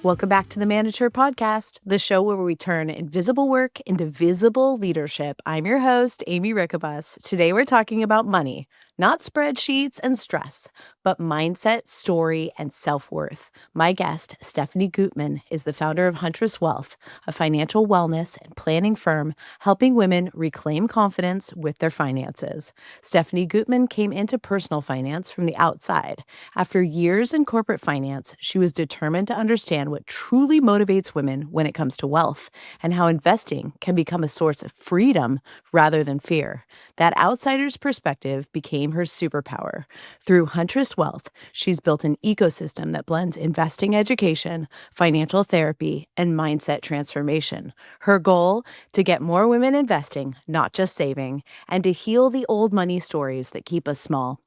Welcome back to the Manager Podcast, the show where we turn invisible work into visible leadership. I'm your host, Aimee Rickabus. Today we're talking about money, not spreadsheets and stress, but mindset, story, and self-worth. My guest, Stephanie Guttman, is the founder of Huntress Wealth, a financial wellness and planning firm helping women reclaim confidence with their finances. Stephanie Guttman came into personal finance from the outside. After years in corporate finance, she was determined to understand what truly motivates women when it comes to wealth and how investing can become a source of freedom rather than fear. That outsider's perspective became her superpower. Through Huntress Wealth, she's built an ecosystem that blends investing education, financial therapy, and mindset transformation. Her goal? To get more women investing, not just saving, and to heal the old money stories that keep us small.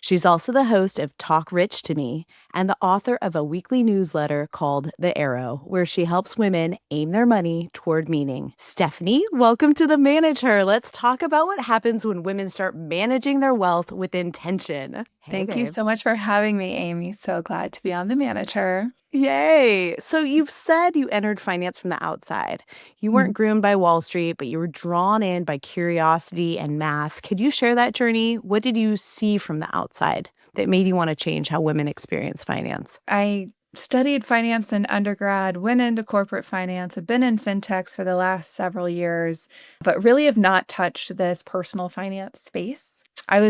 She's also the host of Talk Rich to Me and the author of a weekly newsletter called The Arrow, where she helps women aim their money toward meaning. Stephanie, welcome to The Manager. Let's talk about what happens when women start managing their wealth with intention. Thank you so much for having me, Amy. So glad to be on The Manager. Yay. So you've said you entered finance from the outside. You weren't groomed by Wall Street, but you were drawn in by curiosity and math. Could you share that journey? What did you see from the outside that made you want to change how women experience finance? I studied finance in undergrad, went into corporate finance, have been in fintechs for the last several years, but really have not touched this personal finance space. I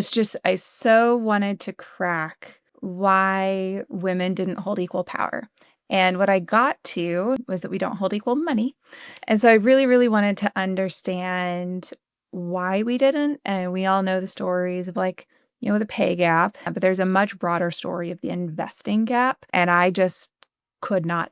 so wanted to crack why women didn't hold equal power. And what I got to was that we don't hold equal money. And so I really, really wanted to understand why we didn't. And we all know the stories of the pay gap, but there's a much broader story of the investing gap. And I just could not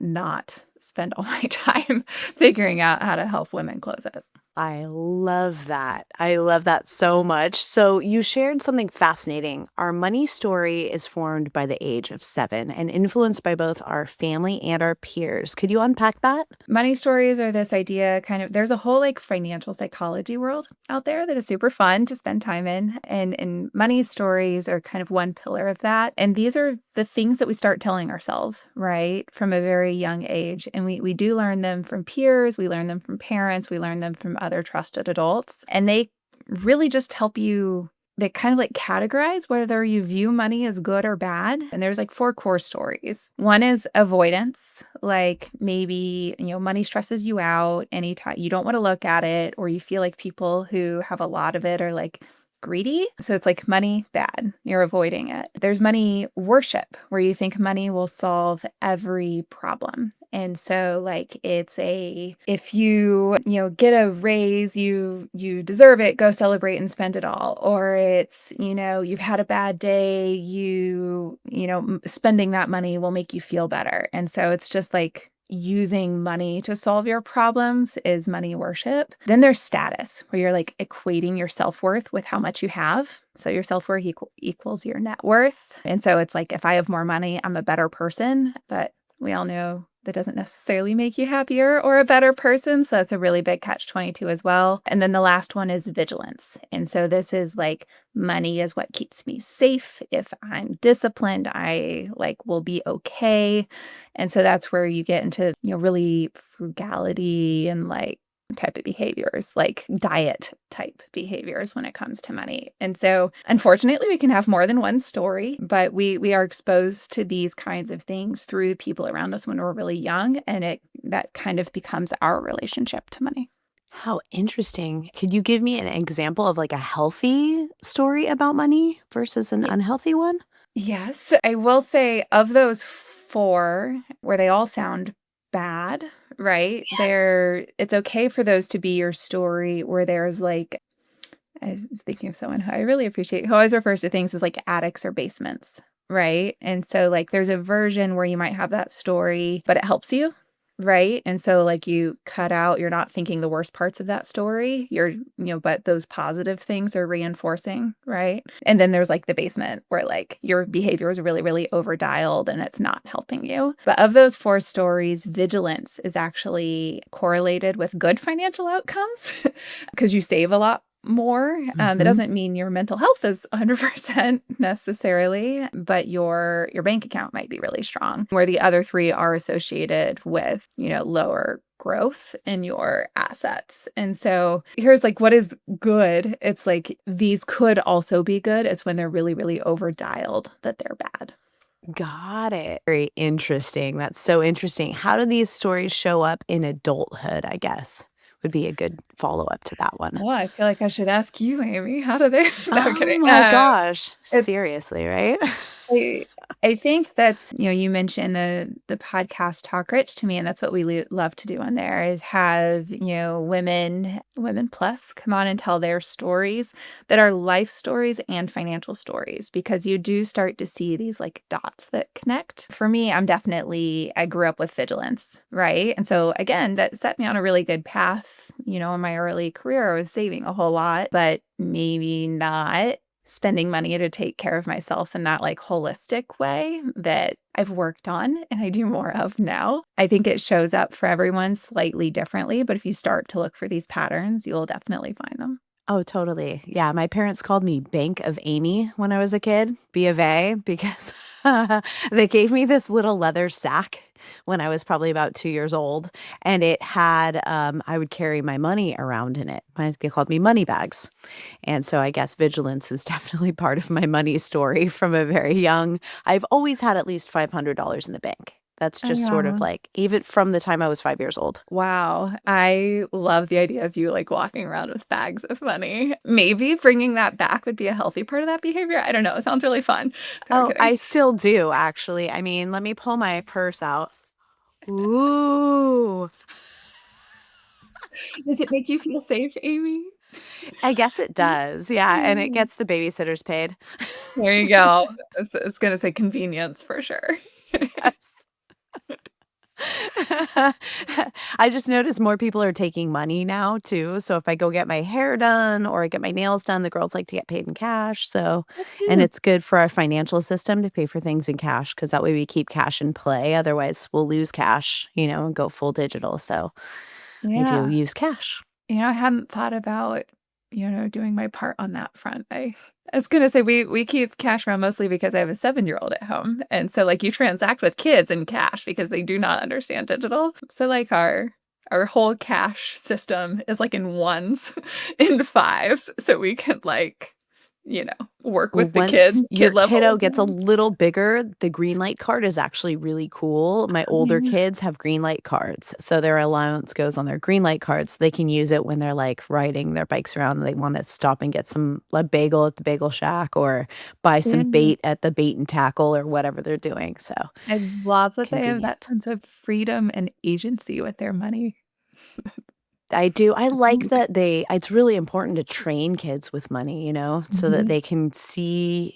spend all my time figuring out how to help women close it. I love that. I love that so much. So you shared something fascinating. Our money story is formed by the age of 7 and influenced by both our family and our peers. Could you unpack that? Money stories are this idea there's a whole financial psychology world out there that is super fun to spend time in. And money stories are kind of one pillar of that. And these are the things that we start telling ourselves, right, from a very young age. And we do learn them from peers. We learn them from parents. We learn them from other trusted adults. And they really just help you, they kind of categorize whether you view money as good or bad. And there's 4 core stories. One is avoidance, maybe, money stresses you out anytime you don't want to look at it, or you feel like people who have a lot of it are greedy. So it's money bad. You're avoiding it. There's money worship, where you think money will solve every problem. And so if you get a raise, you deserve it, go celebrate and spend it all. Or it's, you've had a bad day, spending that money will make you feel better. And so it's just using money to solve your problems is money worship. Then there's status, where you're equating your self-worth with how much you have. So your self-worth equals your net worth. And so it's if I have more money, I'm a better person. But we all know that doesn't necessarily make you happier or a better person. So that's a really big catch-22 as well. And then the last one is vigilance. And so this is money is what keeps me safe. If I'm disciplined, I will be okay. And so that's where you get into, really frugality and type of behaviors, diet type behaviors when it comes to money. And so unfortunately, we can have more than one story, but we are exposed to these kinds of things through the people around us when we're really young, and that kind of becomes our relationship to money. How interesting. Could you give me an example of a healthy story about money versus an unhealthy one? Yes, I will say of those 4, where they all sound bad, right? It's okay for those to be your story, where there's I was thinking of someone who I really appreciate, who always refers to things as attics or basements, right? And so there's a version where you might have that story, but it helps you, right? And so you cut out, you're not thinking the worst parts of that story. But those positive things are reinforcing, right? And then there's the basement, where your behavior is really, really overdialed and it's not helping you. But of those 4 stories, vigilance is actually correlated with good financial outcomes because you save a lot more. That Mhm. doesn't mean your mental health is 100% necessarily, but your bank account might be really strong, where the other 3 are associated with, lower growth in your assets. And so here's like what is good. It's like these could also be good. It's when they're really, really over dialed that they're bad. Got it. Very interesting. That's so interesting. How do these stories show up in adulthood, I guess, would be a good follow-up to that one. Oh, I feel like I should ask you, Amy. How do they No, I'm Oh kidding. my gosh. It's Seriously, right? I I think that's you mentioned the podcast Talk Rich to me, and that's what we love to do on there is have, women plus come on and tell their stories that are life stories and financial stories because you do start to see these like dots that connect. For me, I grew up with Vigilance, right? And so again, that set me on a really good path. In my early career, I was saving a whole lot, but maybe not spending money to take care of myself in that like holistic way that I've worked on and I do more of now. I think it shows up for everyone slightly differently, but if you start to look for these patterns, you'll definitely find them. Oh, totally. Yeah, my parents called me Bank of Amy when I was a kid, B of A, because they gave me this little leather sack when I was probably about 2 years old, and it had, I would carry my money around in it. They called me money bags, and so I guess vigilance is definitely part of my money story from a very young. I've always had at least $500 in the bank. That's Oh, just sort of yeah. like even from the time I was 5 years old. Wow. I love the idea of you like walking around with bags of money. Maybe bringing that back would be a healthy part of that behavior. I don't know. It sounds really fun. No, I'm Oh, kidding. I still do, actually. I mean, let me pull my purse out. Ooh, Does it make you feel safe, Amy? I guess it does. Yeah, and it gets the babysitters paid. There you go. It's gonna say convenience for sure. Yes. I just noticed more people are taking money now too. So if I go get my hair done or I get my nails done, the girls like to get paid in cash. So, That's and cute. it's good for our financial system to pay for things in cash because that way we keep cash in play. Otherwise, we'll lose cash, and go full digital. So I do Yeah. use cash. I hadn't thought about, doing my part on that front. I was gonna say we keep cash around mostly because I have a 7-year-old at home, and so, like, you transact with kids in cash because they do not understand digital. So, like, our whole cash system is, like, in ones, in fives, so we can, like, you know, work with the Once kid your level kiddo of gets a things. little bigger, the green light card is actually really cool. My Oh, older yeah. kids have green light cards, so their allowance goes on their green light cards. They can use it when they're, like, riding their bikes around and they wanna stop and get a bagel at the bagel shack or buy some Yeah. bait at the bait and tackle or whatever they're doing, so I love that they have that convenient. sense of freedom and agency with their money. I do. I It's like amazing. that it's really important to train kids with money, so that Mhm. they can see,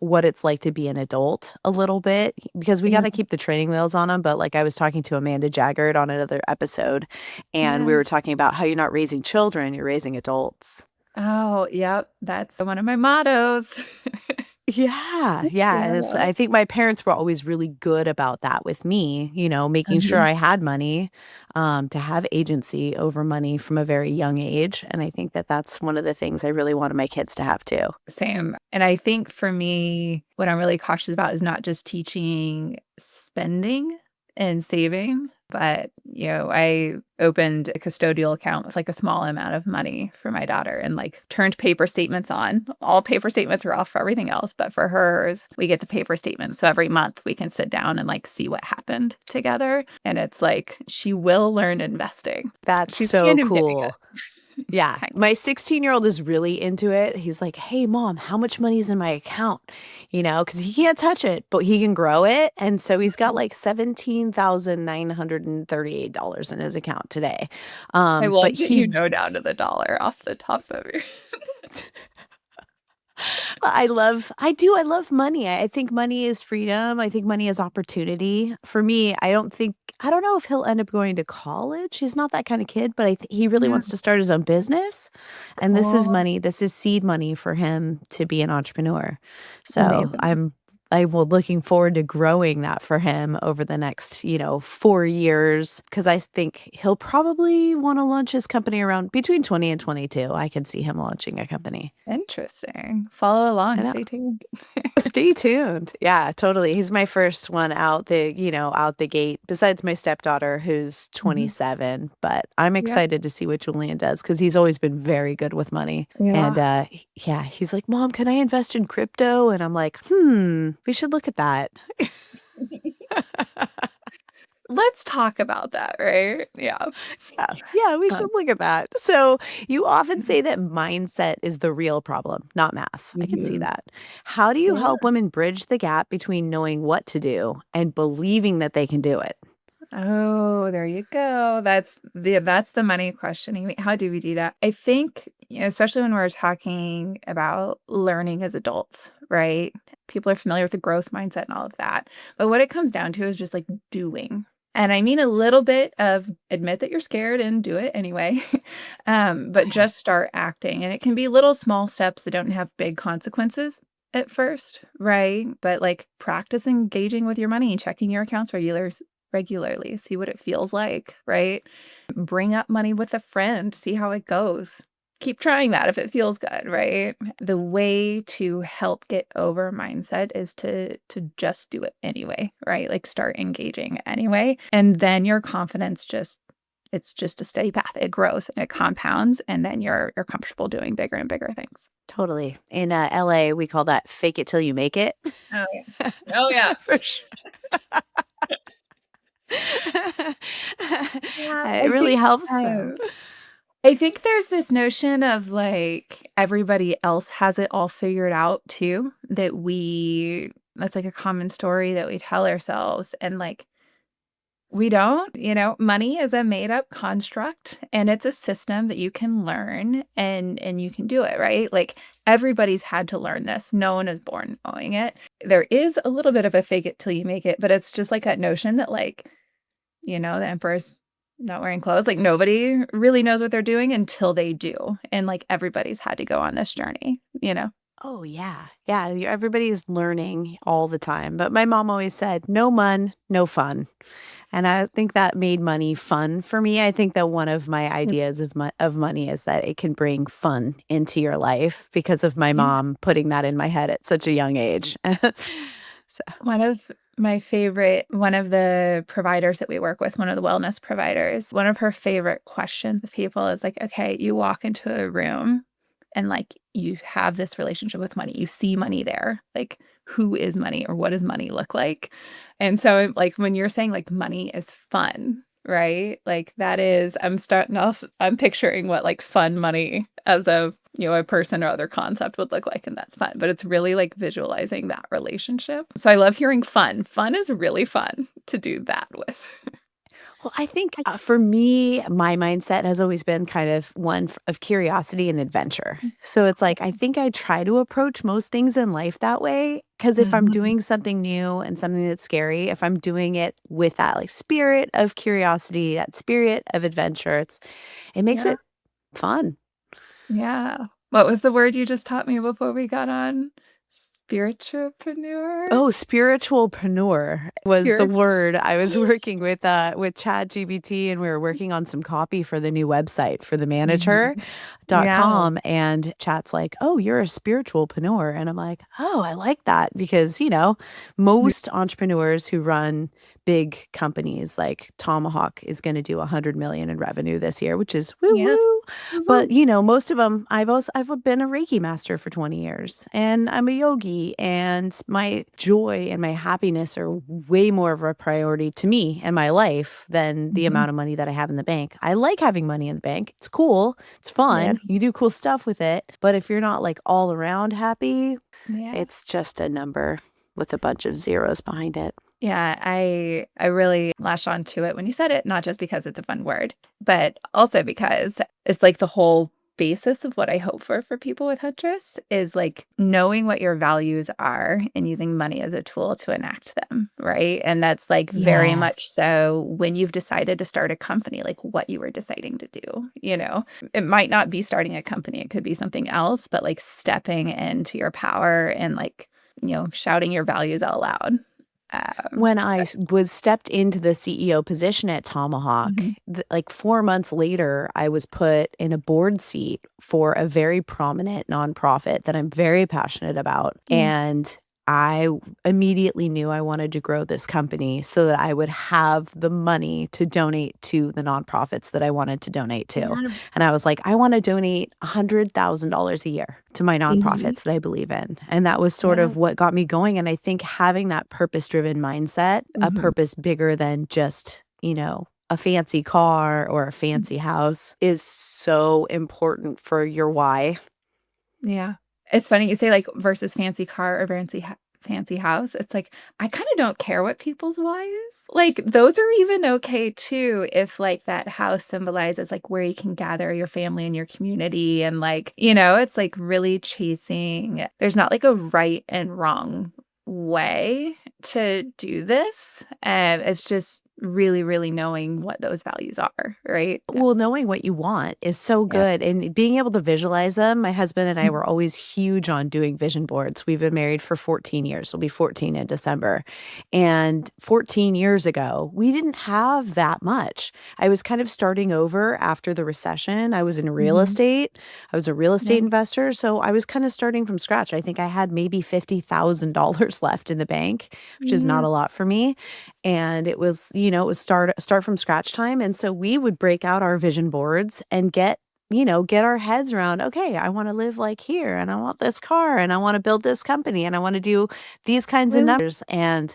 what it's like to be an adult a little bit because we got Yeah. to keep the training wheels on them. But like I was talking to Amanda Jaggard on another episode, and we Yeah. were talking about how you're not raising children, you're raising adults. Oh, yep, that's one of my mottos. Yeah, yeah, and Yeah. I think my parents were always really good about that with me, making sure Mhm. I had money, to have agency over money from a very young age, and I think that that's one of the things I really wanted my kids to have too. Same, and I think for me, what I'm really cautious about is not just teaching spending and saving, but, I opened a custodial account with, like, a small amount of money for my daughter and, like, turned paper statements on. All paper statements are off for everything else, but for hers, we get the paper statements, so every month we can sit down and, like, see what happened together, and it's like, she will learn investing. That's She's so kind of getting cool. it. Yeah, Kind of. my 16-year-old is really into it. He's like, "Hey, mom, how much money is in my account?" Because he can't touch it, but he can grow it, and so he's got, like, $17,938 in his account today. I But love that he you know down to the dollar off the top of your I love money. I think money is freedom. I think money is opportunity. For me, I don't know if he'll end up going to college. He's not that kind of kid, but he really Yeah, wants to start his own business. And this is cool. money. This is seed money for him to be an entrepreneur. So Amazing. I'm I will looking forward to growing that for him over the next, 4 years, because I think he'll probably wanna launch his company around between 20 and 22. I can see him launching a company. Interesting. Follow I along, know. stay tuned. Stay tuned. Yeah, totally. He's my first one out the gate, besides my stepdaughter who's Mhm. 27, but I'm Yeah. excited to see what Julian does because he's always been very good with money. And, Yeah. yeah, he's like, "Mom, can I invest in crypto?" And I'm like, we should look at that." Let's talk about that, right? Yeah. Yeah, yeah, we should Um, look at that. So, you often say that mindset is the real problem, not math. I can see mhm. that. How do you Yeah. help women bridge the gap between knowing what to do and believing that they can do it? Oh, there you go. That's the money question. How do we do that? I think, especially when we're talking about learning as adults, right? People are familiar with the growth mindset and all of that. But what it comes down to is just like doing. And I mean a little bit of admit that you're scared and do it anyway. But Okay. just start acting. And it can be little small steps that don't have big consequences at first, right? But like practice engaging with your money, checking your accounts regularly, see what it feels like, right? Bring up money with a friend, see how it goes. Keep trying that if it feels good, right? The way to help get over mindset is to just do it anyway, right? Like start engaging anyway. And then your confidence it's just a steady path. It grows and it compounds and then you're comfortable doing bigger and bigger things. Totally. In, LA, we call that fake it till you make it. Oh yeah. Oh yeah. For sure. Yeah, It really helps though. I think there's this notion of, like, everybody else has it all figured out too, that's, like, a common story that we tell ourselves, and, like, we don't, money is a made up construct, and it's a system that you can learn and you can do it, right? Like, everybody's had to learn this. No one is born knowing it. There is a little bit of a fake it till you make it, but it's just like that notion that, like, the emperor's not wearing clothes, like, nobody really knows what they're doing until they do, and, like, everybody's had to go on this journey, you know? Oh, yeah. Yeah, everybody is learning all the time, but my mom always said, "No mun, no fun." And I think that made money fun for me. I think that one of my Yep. ideas of money is that it can bring fun into your life because of my Yeah. mom putting that in my head at such a young age. So One of the providers that we work with, one of the wellness providers, one of her favorite questions with people is like, "Okay, you walk into a room and, like, you have this relationship with money. You see money there. Like, who is money or what does money look like?" And so, like, when you're saying, like, money is fun, right? Like, that is I'm picturing what, like, fun money as a person or other concept would look like, and that's fun, but it's really, like, visualizing that relationship. So I love hearing fun. Fun is really fun to do that with. well, I think, for me, my mindset has always been kind of one of curiosity and adventure. So it's like, I think I try to approach most things in life that way. Because if I'm Mhm. doing something new and something that's scary, if I'm doing it with that, like, spirit of curiosity, that spirit of adventure, it makes Yeah, it fun. yeah. What was the word you just taught me before we got on? Spiritualpreneur? Oh, spiritualpreneur was the Spirit word. I was working with ChatGPT, and we were working on some copy for the new website for the Mhm. Yeah. manager.com, and Chat's like, "Oh, you're a spiritualpreneur." And I'm like, "Oh, I like that," because, most entrepreneurs who run big companies like Tomahawk is gonna do 100 million in revenue this year, which is woo Yeah. woo. But, Woo-woo. most of them, I've been a Reiki master for 20 years, and I'm a yogi, and my joy and my happiness are way more of a priority to me and my life than the Mhm. amount of money that I have in the bank. I like having money in the bank. It's cool. It's Yeah. fun. You do cool stuff with it. But if you're not, like, all around happy, Yeah. it's just a number with a bunch of zeros behind it. Yeah, I really latched onto it when you said it, not just because it's a fun word, but also because it's like the whole basis of what I hope for people with Huntress is like knowing what your values are and using money as a tool to enact them, right? And that's like very much Yes. so when you've decided to start a company, like what you were deciding to do, you know? It might not be starting a company, it could be something else, but like stepping into your power and like shouting your values out loud. When So I was stepped into the CEO position at Tomahawk, mhm. like 4 months later, I was put in a board seat for a very prominent nonprofit that I'm very passionate about, Yeah. and I immediately knew I wanted to grow this company so that I would have the money to donate to the nonprofits that I wanted to donate to, Yeah. and I was like, "I wanna donate $100,000 a year to my Mhm. nonprofits that I believe in," and that was sort Yeah. of what got me going, and I think having that purpose-driven mindset, a Mhm. purpose bigger than just, a fancy car or a Mm. fancy house is so important for your why. Yeah. It's funny you say, like, versus fancy car or fancy house. It's like, I kinda don't care what people's why is. Like, those are even okay too if, like, that house symbolizes, like, where you can gather your family and your community and, like, it's, like, really chasing there's not, like, a right and wrong way to do this. It's just really, really knowing what those values are, right? Well, knowing what you want is so Yeah. good, and being able to visualize them. My husband and I Mhm. were always huge on doing vision boards. We've been married for 14 years. It'll be 14 in December. And 14 years ago, we didn't have that much. I was kind of starting over after the recession. I was in real Mhm. estate. I was a real Yeah. estate investor, so I was kind of starting from scratch. I think I had maybe $50,000 left in the bank, which is not Yeah. a lot for me, and it was start from scratch time, and so we would break out our vision boards and get our heads around, "Okay, I wanna live like here, and I want this car, and I wanna build this company, and I wanna do these kinds of Really numbers," and,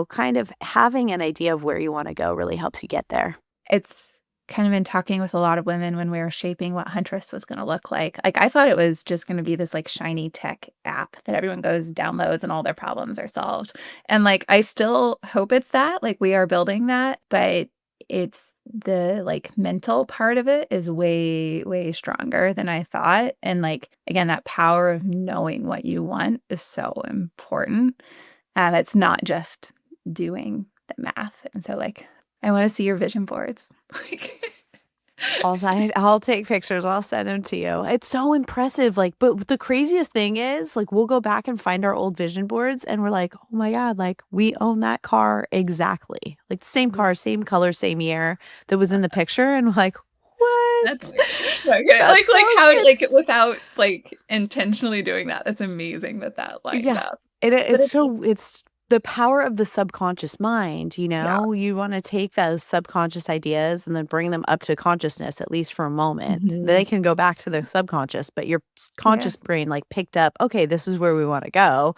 kind of having an idea of where you wanna go really helps you get there. It's kind of been talking with a lot of women when we were shaping what Huntress was gonna look like. Like, I thought it was just gonna be this, like, shiny tech app that everyone goes, downloads, and all their problems are solved. And, like, I still hope it's that, like, we are building that, but it's the, like, mental part of it is way, way stronger than I thought. And, like, again, that power of knowing what you want is so important. It's not just doing the math. And so, like, I wanna see your vision boards. Like I'll take pictures, I'll send them to you. It's so impressive, like but the craziest thing is, like, we'll go back and find our old vision boards, and we're like, "Oh my god, like, we own that car exactly." Like, the same Yeah. car, same color, same year that was in the picture, and we're like, "What?" That's okay, That's so how like, it's without, like, intentionally doing that, that's amazing that that lined Yeah, up. it's But it's so it's the power of the subconscious mind, yeah. You wanna take those subconscious ideas and then bring them up to consciousness, at least for a moment. They Mhm. can go back to their subconscious, but your Yeah. conscious brain, like, picked up, "Okay, this is where we wanna go."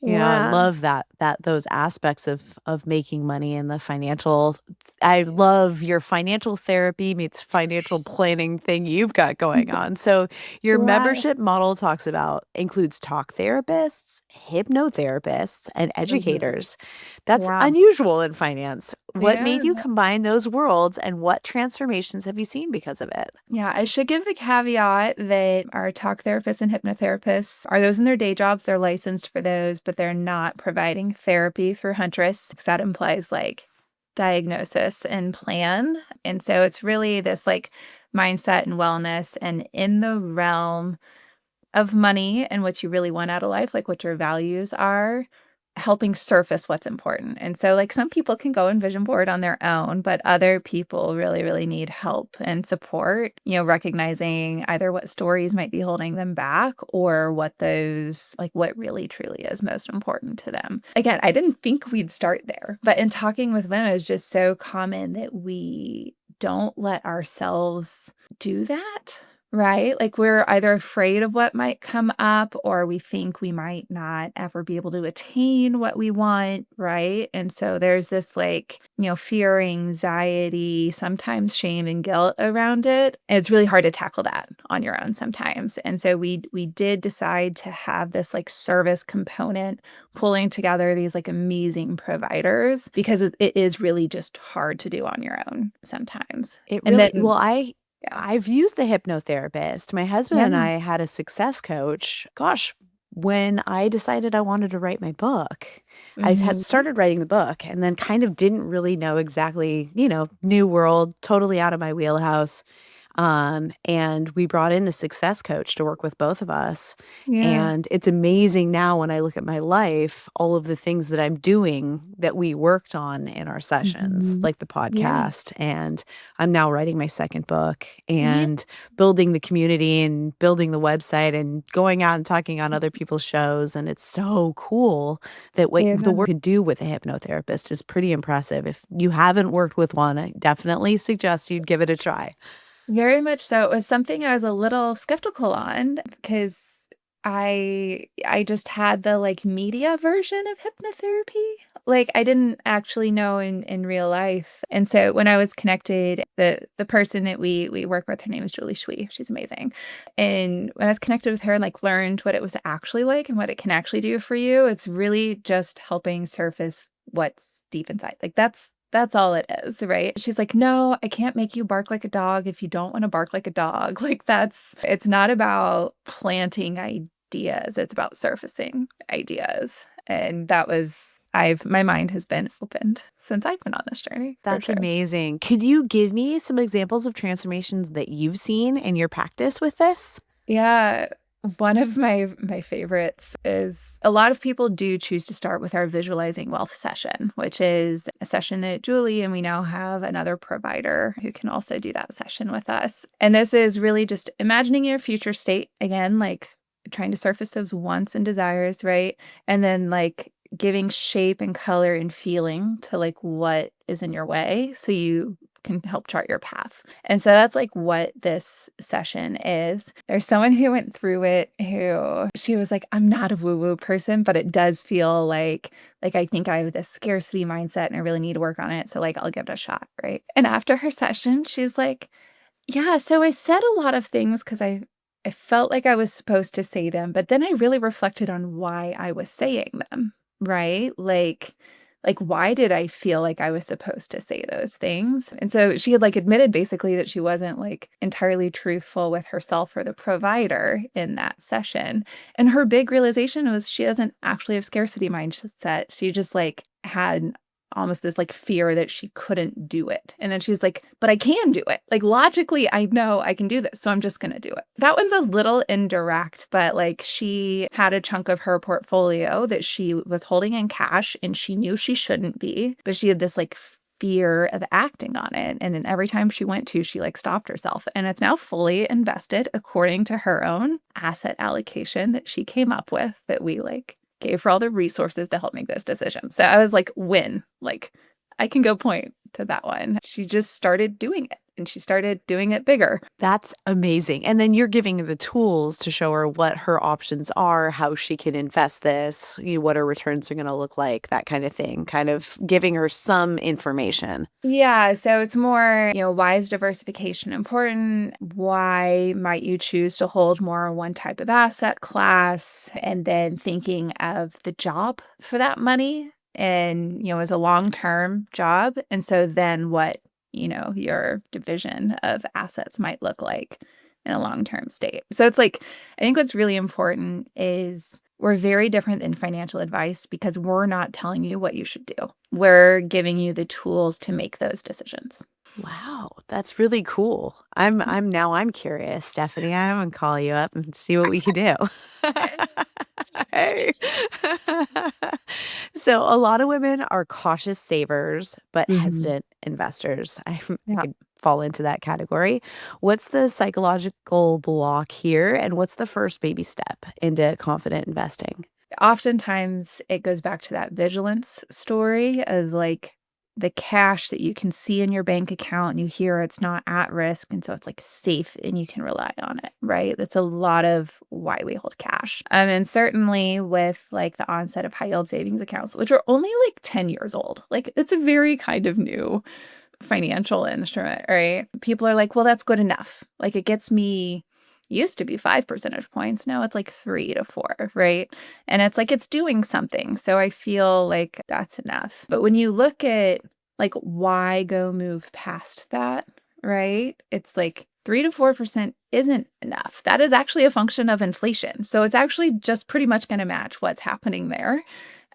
I Yeah. love that those aspects of making money and the financial I love your financial therapy meets financial planning thing you've got going on. So, your Yeah. membership model talks about includes talk therapists, hypnotherapists, and Mhm. educators. That's Yeah. unusual in finance. What Yeah. made you combine those worlds, and what transformations have you seen because of it? Yeah, I should give the caveat that our talk therapists and hypnotherapists are those in their day jobs. They're licensed for those, but they're not providing therapy through Huntress 'cause that implies like diagnosis and plan. And so it's really this like mindset and wellness and in the realm of money and what you really want out of life, like what your values are, helping surface what's important. And so, like, some people can go and vision board on their own, but other people really, really need help and support, recognizing either what stories might be holding them back or what those, like, what really truly is most important to them. Again, I didn't think we'd start there, but in talking with women, it's just so common that we don't let ourselves do that. Right? Like, we're either afraid of what might come up or we think we might not ever be able to attain what we want, right? And so there's this, like, fear, anxiety, sometimes shame and guilt around it, and it's really hard to tackle that on your own sometimes. And so we did decide to have this, like, service component, pulling together these, like, amazing providers because it is really just hard to do on your own sometimes. It And really then well, yeah. I've used the hypnotherapist. My husband Yeah. and I had a success coach. Gosh, when I decided I wanted to write my book, I had Mhm. started writing the book and then kind of didn't really know exactly, new world, totally out of my wheelhouse. And we brought in a success coach to work with both of us. Yeah. And it's amazing now when I look at my life, all of the things that I'm doing that we worked on in our sessions, Mhm. like the Yeah. podcast. And I'm now writing my second book Yeah. and building the community and building the website and going out and talking on other people's shows. And it's so cool that what Yeah. the work you could do with a hypnotherapist is pretty impressive. If you haven't worked with one, I definitely suggest you'd give it a try. Very much so. It was something I was a little skeptical on because I just had the, like, media version of hypnotherapy. Like, I didn't actually know in real life, and so when I was connected, the person that we work with, her name is Julie Shui, she's amazing, and when I was connected with her and, like, learned what it was actually like and what it can actually do for you, it's really just helping surface what's deep inside. Like, that's all it is, right? She's like, "No, I can't make you bark like a dog if you don't wanna bark like a dog." Like, that's it's not about planting ideas, it's about surfacing ideas, and that was I've my mind has been opened since I've been on this journey, for That's sure. amazing. Could you give me some examples of transformations that you've seen in your practice with this? Yeah. One of my favorites is a lot of people do choose to start with our visualizing wealth session, which is a session that Julie and we now have another provider who can also do that session with us. And this is really just imagining your future state again, like trying to surface those wants and desires, right? And then like giving shape and color and feeling to like what is in your way so you can help chart your path. And so that's like what this session is. There's someone who went through it who she was like, I'm not a woo-woo person, but it does feel like I think I have this scarcity mindset and I really need to work on it. So like I'll give it a shot. Right. And after her session, she's like, yeah, so I said a lot of things because I felt like I was supposed to say them, but then I really reflected on why I was saying them, right? Like why did I feel like I was supposed to say those things? And so she had like admitted basically that she wasn't like entirely truthful with herself or the provider in that session. And her big realization was she doesn't actually have scarcity mindset. She just like had almost this like fear that she couldn't do it. And then she's like, but I can do it. Like logically, I know I can do this. So I'm just going to do it. That one's a little indirect, but like she had a chunk of her portfolio that she was holding in cash and she knew she shouldn't be, but she had this like fear of acting on it. And then every time she went to, she like stopped herself. And it's now fully invested according to her own asset allocation that she came up with that we like gave her all the resources to help make this decision. So I was like, win. Like, I can go point to that one. She just started doing it and she started doing it bigger. That's amazing. And then you're giving her the tools to show her what her options are, how she can invest this, what her returns are going to look like, that kind of thing, kind of giving her some information. Yeah, so it's more, why is diversification important? Why might you choose to hold more on one type of asset class? And then thinking of the job for that money and, as a long-term job. And so then what, your division of assets might look like in a long-term state. So it's like, I think what's really important is we're very different than financial advice because we're not telling you what you should do. We're giving you the tools to make those decisions. Wow, that's really cool. I'm curious, Stephanie. I'm gonna call you up and see what we could do. Hey. So a lot of women are cautious savers, but Mhm. hesitant investors. I Yeah. could fall into that category. What's the psychological block here, and what's the first baby step into confident investing? Oftentimes, it goes back to that vigilance story of like the cash that you can see in your bank account and you hear it's not at risk. And so it's like safe and you can rely on it, right? That's a lot of why we hold cash. And certainly with like the onset of high yield savings accounts, which are only like 10 years old, like it's a very kind of new financial instrument, right? People are like, well, that's good enough. Like it gets me used to be 5 percentage points. Now it's like 3 to 4, right? And it's like it's doing something. So I feel like that's enough. But when you look at like why go move past that, right? It's like 3 to 4% isn't enough. That is actually a function of inflation. So it's actually just pretty much going to match what's happening there.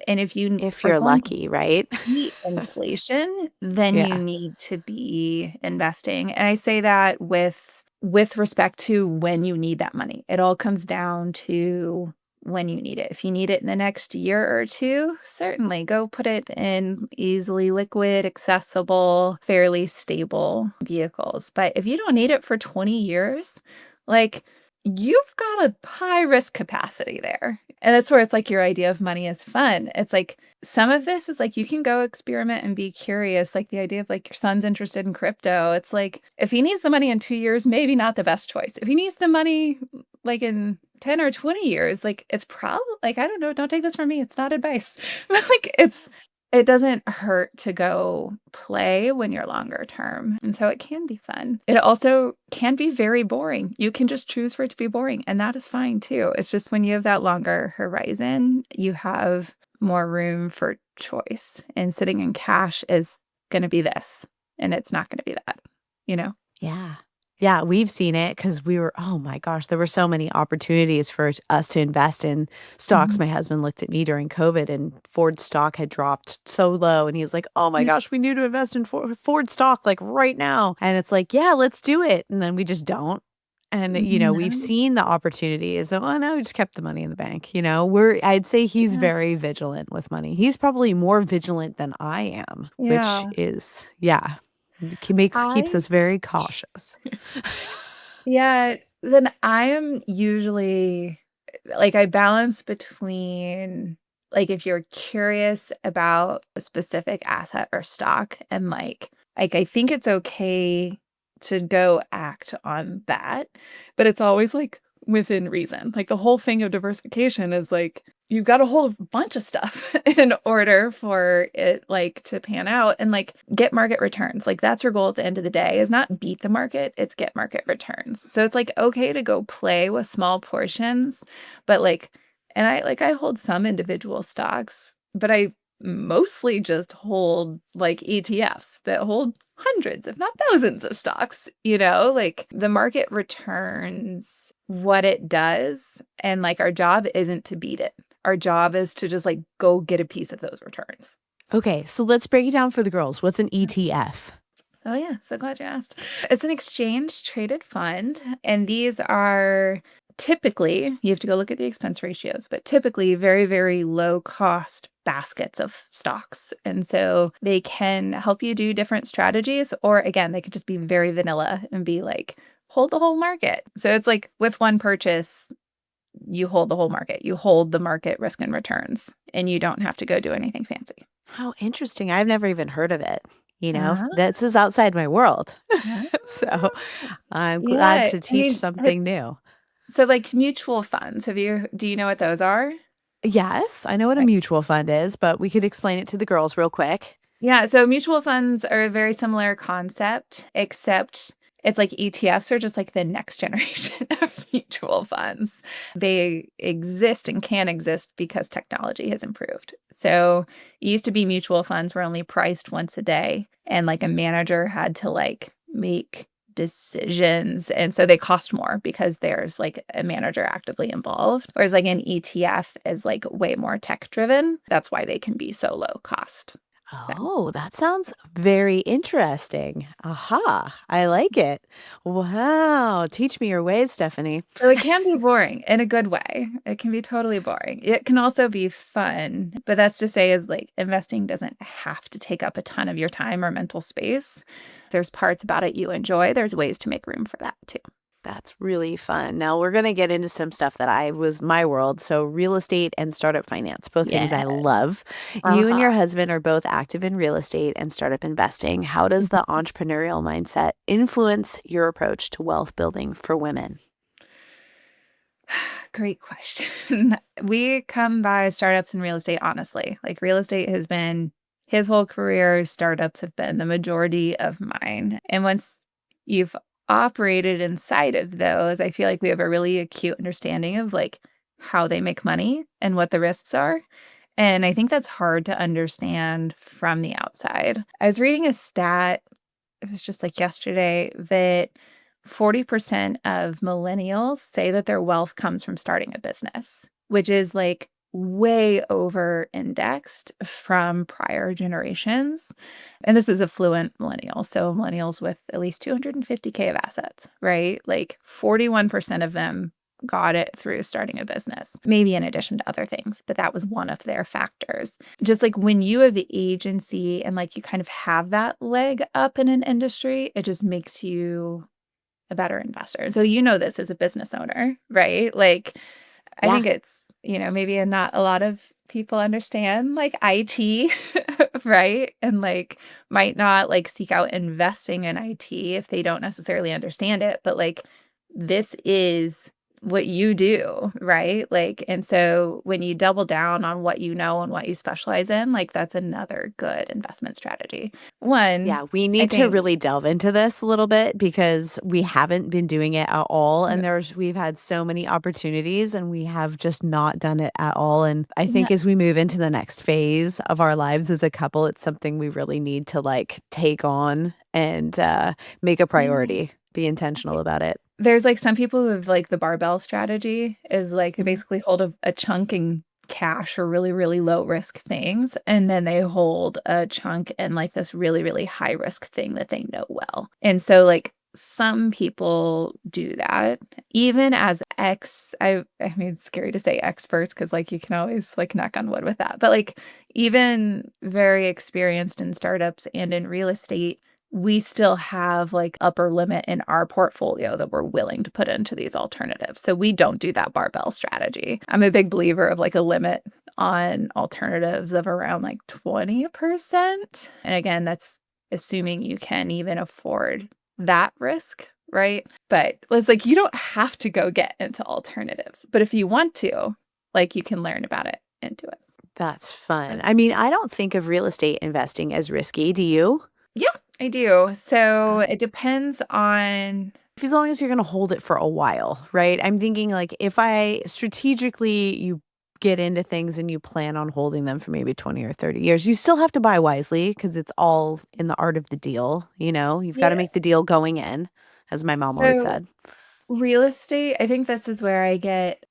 And if you If are you're going to lucky, right? beat inflation, then you Yeah. need to be investing. And I say that with with respect to when you need that money. It all comes down to when you need it. If you need it in the next year or two, certainly go put it in easily liquid, accessible, fairly stable vehicles. But if you don't need it for 20 years, like you've got a high risk capacity there. And that's where it's like your idea of money is fun. It's like some of this is like you can go experiment and be curious. Like the idea of like your son's interested in crypto. It's like if he needs the money in 2 years, maybe not the best choice. If he needs the money like in 10 or 20 years, like it's probably like, I don't know, don't take this from me. It's not advice. But like it doesn't hurt to go play when you're longer term. And so it can be fun. It also can be very boring. You can just choose for it to be boring, and that is fine too. It's just when you have that longer horizon, you have more room for choice. And sitting in cash is going to be this, and it's not going to be that, you know? Yeah. Yeah, we've seen it because oh my gosh, there were so many opportunities for us to invest in stocks. Mhm. My husband looked at me during COVID and Ford stock had dropped so low. And he's like, oh my Yeah. gosh, we need to invest in Ford stock like right now. And it's like, yeah, let's do it. And then we just don't. And, we've No. seen the opportunities. Oh, no, we just kept the money in the bank. I'd say he's Yeah. very vigilant with money. He's probably more vigilant than I am, which Yeah. is, yeah, keeps I us very cautious. Yeah, then I am usually like I balance between like if you're curious about a specific asset or stock and like I think it's okay to go act on that, but it's always like within reason. Like the whole thing of diversification is like you've got to hold a bunch of stuff in order for it like to pan out and like get market returns. Like that's your goal at the end of the day is not beat the market, it's get market returns. So it's like okay to go play with small portions, but like and I hold some individual stocks, but I mostly just hold like ETFs that hold hundreds, if not thousands of stocks, like the market returns what it does. And like our job isn't to beat it. Our job is to just like go get a piece of those returns. Okay, so let's break it down for the girls. What's an ETF? Oh, yeah. So glad you asked. It's an exchange traded fund. And these are typically, you have to go look at the expense ratios, but typically very, very low cost baskets of stocks. And so they can help you do different strategies, or again, they could just be very vanilla and be like, hold the whole market. So it's like with one purchase, you hold the whole market. You hold the market risk and returns, and you don't have to go do anything fancy. How interesting. I've never even heard of it. Ah, This is outside my world. ah. So I'm glad Yeah. to I teach mean, something new. so like mutual funds, do you know what those are? Yes, I know what a Right. mutual fund is, but we could explain it to the girls real quick. Yeah, so mutual funds are a very similar concept, except it's like ETFs are just like the next generation of mutual funds. They exist and can exist because technology has improved. So it used to be mutual funds were only priced once a day, and like a manager had to like make decisions. And so they cost more because there's like a manager actively involved. Whereas like an ETF is like way more tech driven. That's why they can be so low cost. So, Oh, that sounds very interesting. Aha, I like it. Wow. Teach me your ways, Stephanie. so it can be boring in a good way. It can be totally boring. It can also be fun, but that's to say is like investing doesn't have to take up a ton of your time or mental space. There's parts about it you enjoy. There's ways to make room for that too. That's really fun. Now we're going to get into some stuff that I was my world. So, real estate and startup finance, both things I Yes. love. You and Uh-huh. your husband are both active in real estate and startup investing. How does the entrepreneurial mindset influence your approach to wealth building for women? Great question. We come by startups and real estate, honestly. Like real estate has been his whole career, startups have been the majority of mine. And once you've operated inside of those, I feel like we have a really acute understanding of like how they make money and what the risks are. And I think that's hard to understand from the outside. I was reading a stat, it was just like yesterday, that 40% of millennials say that their wealth comes from starting a business, which is like way over indexed from prior generations. And this is affluent millennials. So millennials with at least 250K of assets, right? Like 41% of them got it through starting a business, maybe in addition to other things, but that was one of their factors. Just like when you have agency and like you kind of have that leg up in an industry, it just makes you a better investor. So you know this as a business owner, right? Like I Yeah. think it's, maybe not a lot of people understand like IT, right? And like might not like seek out investing in IT if they don't necessarily understand it, but like this is what you do, right? Like, and so when you double down on what you know and what you specialize in, like that's another good investment strategy. One, Yeah, we I need to think, really delve into this a little bit because we haven't been doing it at all. And we've had so many opportunities and we have just not done it at all. And I think yeah, as we move into the next phase of our lives as a couple, it's something we really need to like take on and make a yeah. priority, be intentional about it. There's, like, some people who have, like, the barbell strategy is, like, they Mhm. basically hold a chunk in cash or really, really low risk things, and then they hold a chunk in, like, this really, really high risk thing that they know well. And so, like, some people do that. Even as I mean, it's scary to say experts because like, you can always, like, knock on wood with that. But, like, even very experienced in startups and in real estate, we still have like upper limit in our portfolio that we're willing to put into these alternatives. So we don't do that barbell strategy. I'm a big believer of like a limit on alternatives of around like 20%. And again, that's assuming you can even afford that risk, right? But it's like you don't have to go get into alternatives. But if you want to, like you can learn about it and do it. That's fun. I That's mean, I don't think of real estate investing as risky. Do you? Yeah, I do. So it depends on As long as you're gonna hold it for a while, right? I'm thinking like if I strategically you get into things and you plan on holding them for maybe 20 or 30 years, you still have to buy wisely because it's all in the art of the deal, you know? You've got to Yeah. make the deal going in, as my mom always So said. real estate, I think this is where I get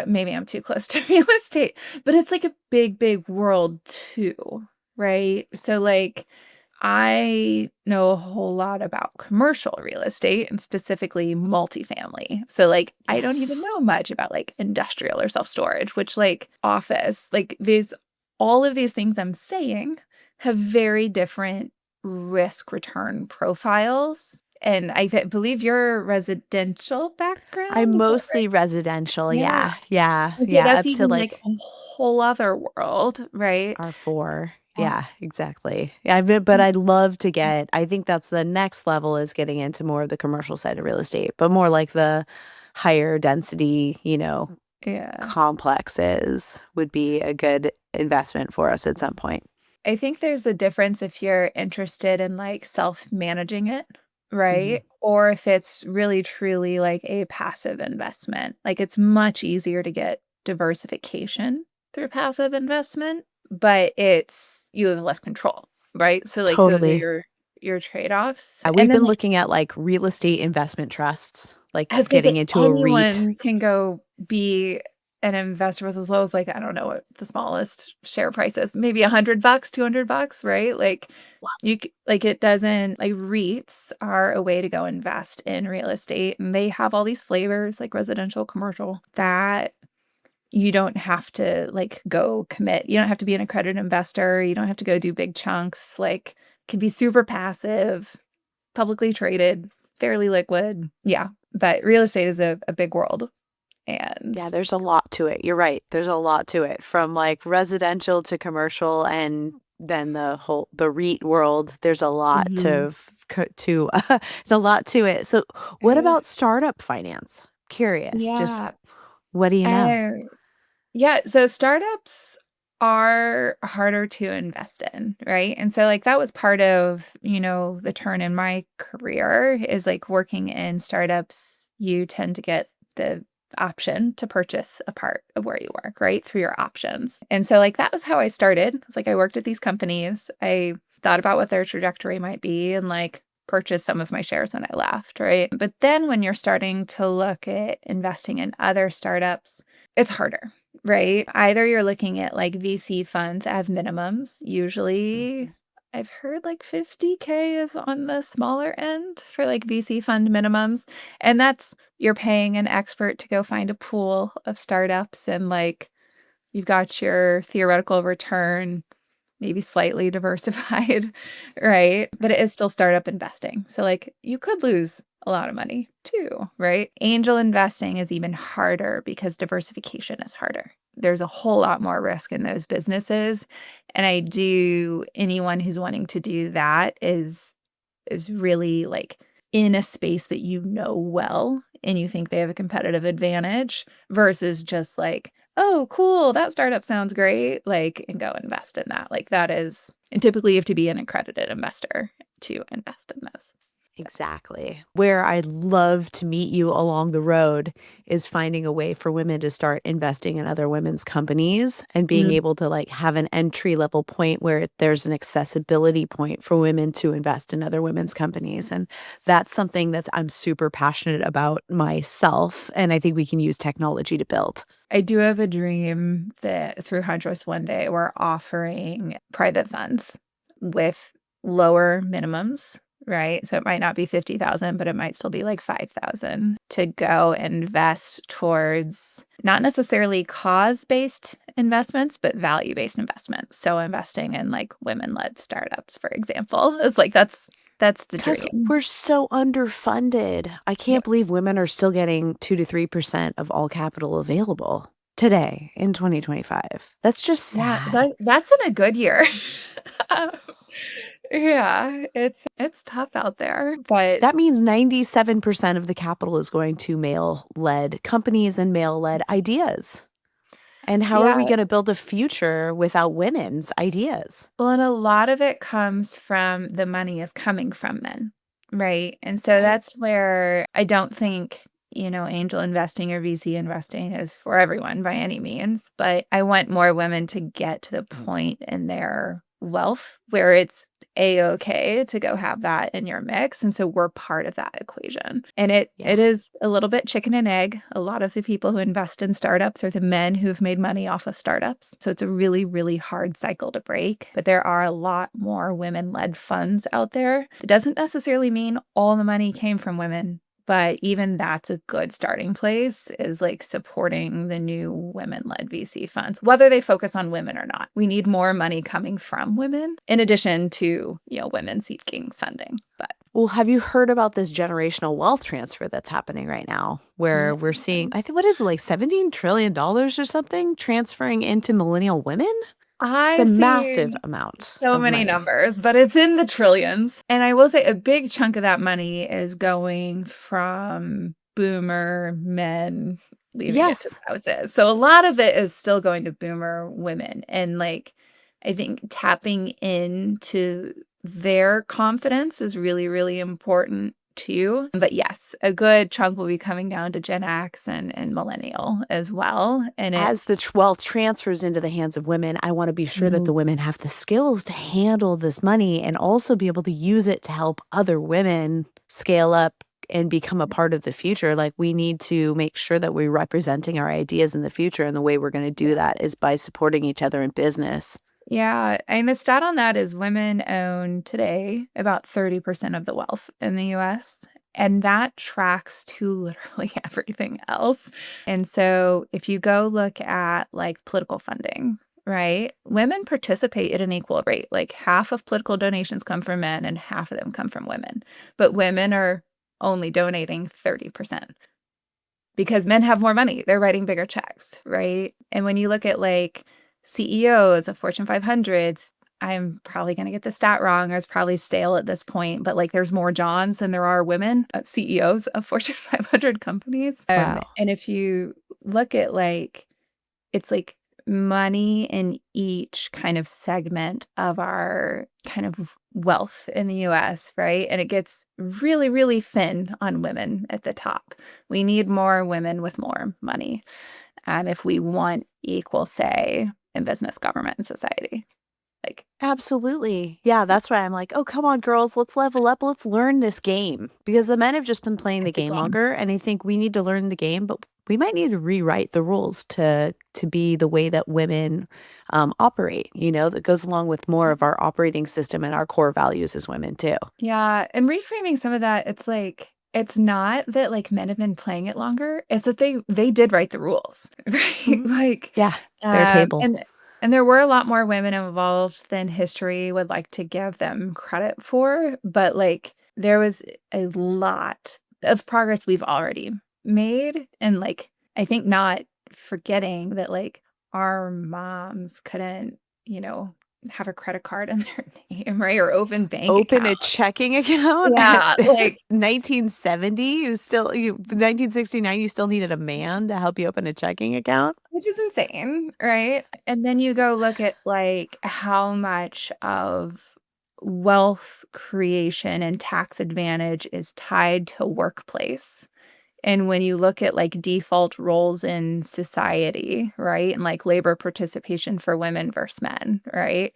maybe I'm too close to real estate, but it's like a big, big world too, right? So like I know a whole lot about commercial real estate and specifically multifamily. So like I don't even Yes. know much about like industrial or self-storage, which like office, like these all of these things I'm saying have very different risk return profiles. And believe your residential I'm background, is that right? mostly residential. Yeah. Yeah. Yeah. And so Yeah. that's Up to even like like a whole other world, right? R4. Uh, Yeah, exactly. Yeah, but I'd love to I think that's the next level is getting into more of the commercial side of real estate, but more like the higher density, yeah. complexes would be a good investment for us at some point. I think there's a difference if you're interested in, like, self-managing it, Mhm. right? Or if it's really truly, like, a passive investment. Like, it's much easier to get diversification through passive investment, but you have less control, right? So, like, those are Totally. your trade-offs, We've and then, been like, looking at like real estate investment trusts, I like was gonna say getting into a REIT. anyone can go be an investor with as low as, like, I don't know what the smallest share price is, maybe $100, $200, right? Like, like, it doesn't like, REITs are a way to go invest in real estate, and they have all these flavors, like residential, commercial, that you don't have to, like, go commit. You don't have to be an accredited investor, you don't have to go do big chunks, like, can be super passive, publicly traded, fairly liquid. Yeah, but real estate is a big world, and Yeah, there's a lot to it. You're right. There's a lot to it from like residential to commercial and then the REIT world. There's a lot Mhm. to a lot to it. So, what Yeah. about startup finance? Curious. Just Yeah, what do you know? uh, yeah, so startups are harder to invest in, right? And so, like, that was part of, the turn in my career is, like, working in startups, you tend to get the option to purchase a part of where you work, right, through your options. And so, like, that was how I started. It's like I worked at these companies. I thought about what their trajectory might be and, like, purchased some of my shares when I left, right? But then when you're starting to look at investing in other startups, it's harder. right? Either you're looking at like VC funds have minimums. Usually, I've heard like 50K is on the smaller end for like VC fund minimums. And that's you're paying an expert to go find a pool of startups and like you've got your theoretical return maybe slightly diversified, right? But it is still startup investing. So like you could lose a lot of money too, right? Angel investing is even harder because diversification is harder. There's a whole lot more risk in those businesses. And anyone who's wanting to do that is really like in a space that you know well and you think they have a competitive advantage versus just like, oh, cool, that startup sounds great, like, and go invest in that. Like that is, and typically you have to be an accredited investor to invest in this. Exactly. Where I'd love to meet you along the road is finding a way for women to start investing in other women's companies and being Mhm. able to like have an entry level point where there's an accessibility point for women to invest in other women's companies. And that's something that I'm super passionate about myself. And I think we can use technology to build. I do have a dream that through Huntress one day we're offering private funds with lower minimums, right? So it might not be 50,000, but it might still be like 5,000 to go invest towards not necessarily cause-based investments, but value-based investments. So investing in like women-led startups, for example, is like that's the Because dream. we're so underfunded. I Yeah. can't believe women are still getting 2 to 3% of all capital available today in 2025. That's just Yeah, sad. that's in a good year. Um, yeah, it's tough out there, but That means 97% of the capital is going to male-led companies and male-led ideas. And how are we yeah, gonna build a future without women's ideas? well, and a lot of it comes from the money is coming from men, right? And so Right. that's where I don't think, angel investing or VC investing is for everyone by any means, but I want more women to get to the point in their wealth where it's a-okay to go have that in your mix. And so we're part of that equation. And it Yeah. is a little bit chicken and egg. A lot of the people who invest in startups are the men who've made money off of startups. So it's a really, really hard cycle to break. But there are a lot more women-led funds out there. It doesn't necessarily mean all the money came from women. But even that's a good starting place is like supporting the new women-led VC funds, whether they focus on women or not. We need more money coming from women in addition to, women seeking funding. But Well, have you heard about this generational wealth transfer that's happening right now, where yeah. we're seeing, I think, what is it, like $17 trillion or something transferring into millennial women? It's a I've massive seen amount so of many money. numbers, but it's in the trillions. And I will say a big chunk of that money is going from boomer men leaving it to Yes. spouses. So a lot of it is still going to boomer women. And like, I think tapping into their confidence is really, really important too. But yes, a good chunk will be coming down to Gen X and millennial as well. And As the it's wealth transfers into the hands of women, I want to be sure that Mhm. the women have the skills to handle this money and also be able to use it to help other women scale up and become a part of the future. Like, we need to make sure that we're representing our ideas in the future. And the way we're going to do that is by supporting each other in business. Yeah, and the stat on that is women own today about 30% of the wealth in the US, and that tracks to literally everything else. And so if you go look at like political funding, right? Women participate at an equal rate. Like half of political donations come from men and half of them come from women. But women are only donating 30% because men have more money. They're writing bigger checks, right? And when you look at like CEOs of Fortune 500s, I'm probably going to get the stat wrong or it's probably stale at this point, but like there's more Johns than there are women CEOs of Fortune 500 companies. Wow. And if you look at like it's like money in each kind of segment of our kind of wealth in the US, right? And it gets really, really thin on women at the top. We need more women with more money if we want equal say in business, government, and society. Like, Absolutely. Yeah, that's why I'm like, "Oh, come on, girls, let's level up. Let's learn this game." Because the men have just been playing the it's a game game. longer, and I think we need to learn the game, but we might need to rewrite the rules to be the way that women operate, that goes along with more of our operating system and our core values as women too. Yeah, and reframing some of that, it's like it's not that, like, men have been playing it longer, it's that they did write the rules, right? Mhm. Like, Yeah, their table. and there were a lot more women involved than history would like to give them credit for, but, like, there was a lot of progress we've already made, and, like, I think not forgetting that, like, our moms couldn't, you know, have a credit card in their name, right, or open bank Open account. a checking account at Yeah, like, 1970, you 1969, you still needed a man to help you open a checking account? which is insane, right? And then you go look at, like, how much of wealth creation and tax advantage is tied to workplace. And when you look at, like, default roles in society, right, and, like, labor participation for women versus men, right?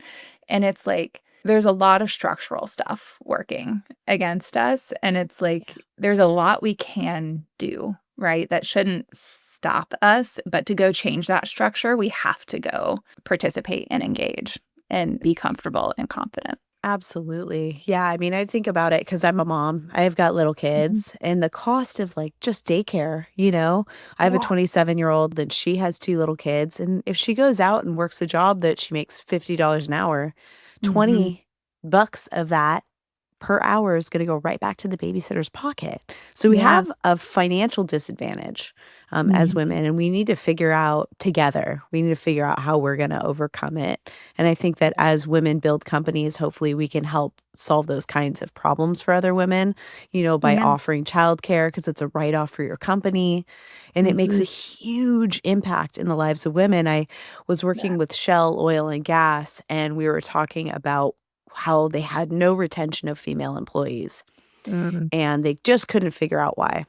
And it's like, there's a lot of structural stuff working against us, and it's Yeah. like, there's a lot we can do, right, that shouldn't stop us, but to go change that structure, we have to go participate and engage and be comfortable and confident. Absolutely. Yeah, I mean, I think about it because 'cause I'm a mom. I've got little Mhm. kids, and the cost of, like, just daycare. I have a Yeah. 27-year-old, and she has 2 little kids, and if she goes out and works a job that she makes $50 an hour, Mhm. 20 bucks of that per hour is gonna go right back to the babysitter's pocket. So we Yeah. have a financial disadvantage, as Mhm. women, and we need to figure out together, we need to figure out how we're gonna overcome it. And I think that as women build companies, hopefully we can help solve those kinds of problems for other women, by Yeah. offering childcare because it's a write-off for your company, and it makes a Mhm. huge impact in the lives of women. I was Yeah. working with Shell Oil and Gas, and we were talking about how they had no retention of female employees, Mm. and they just couldn't figure out why.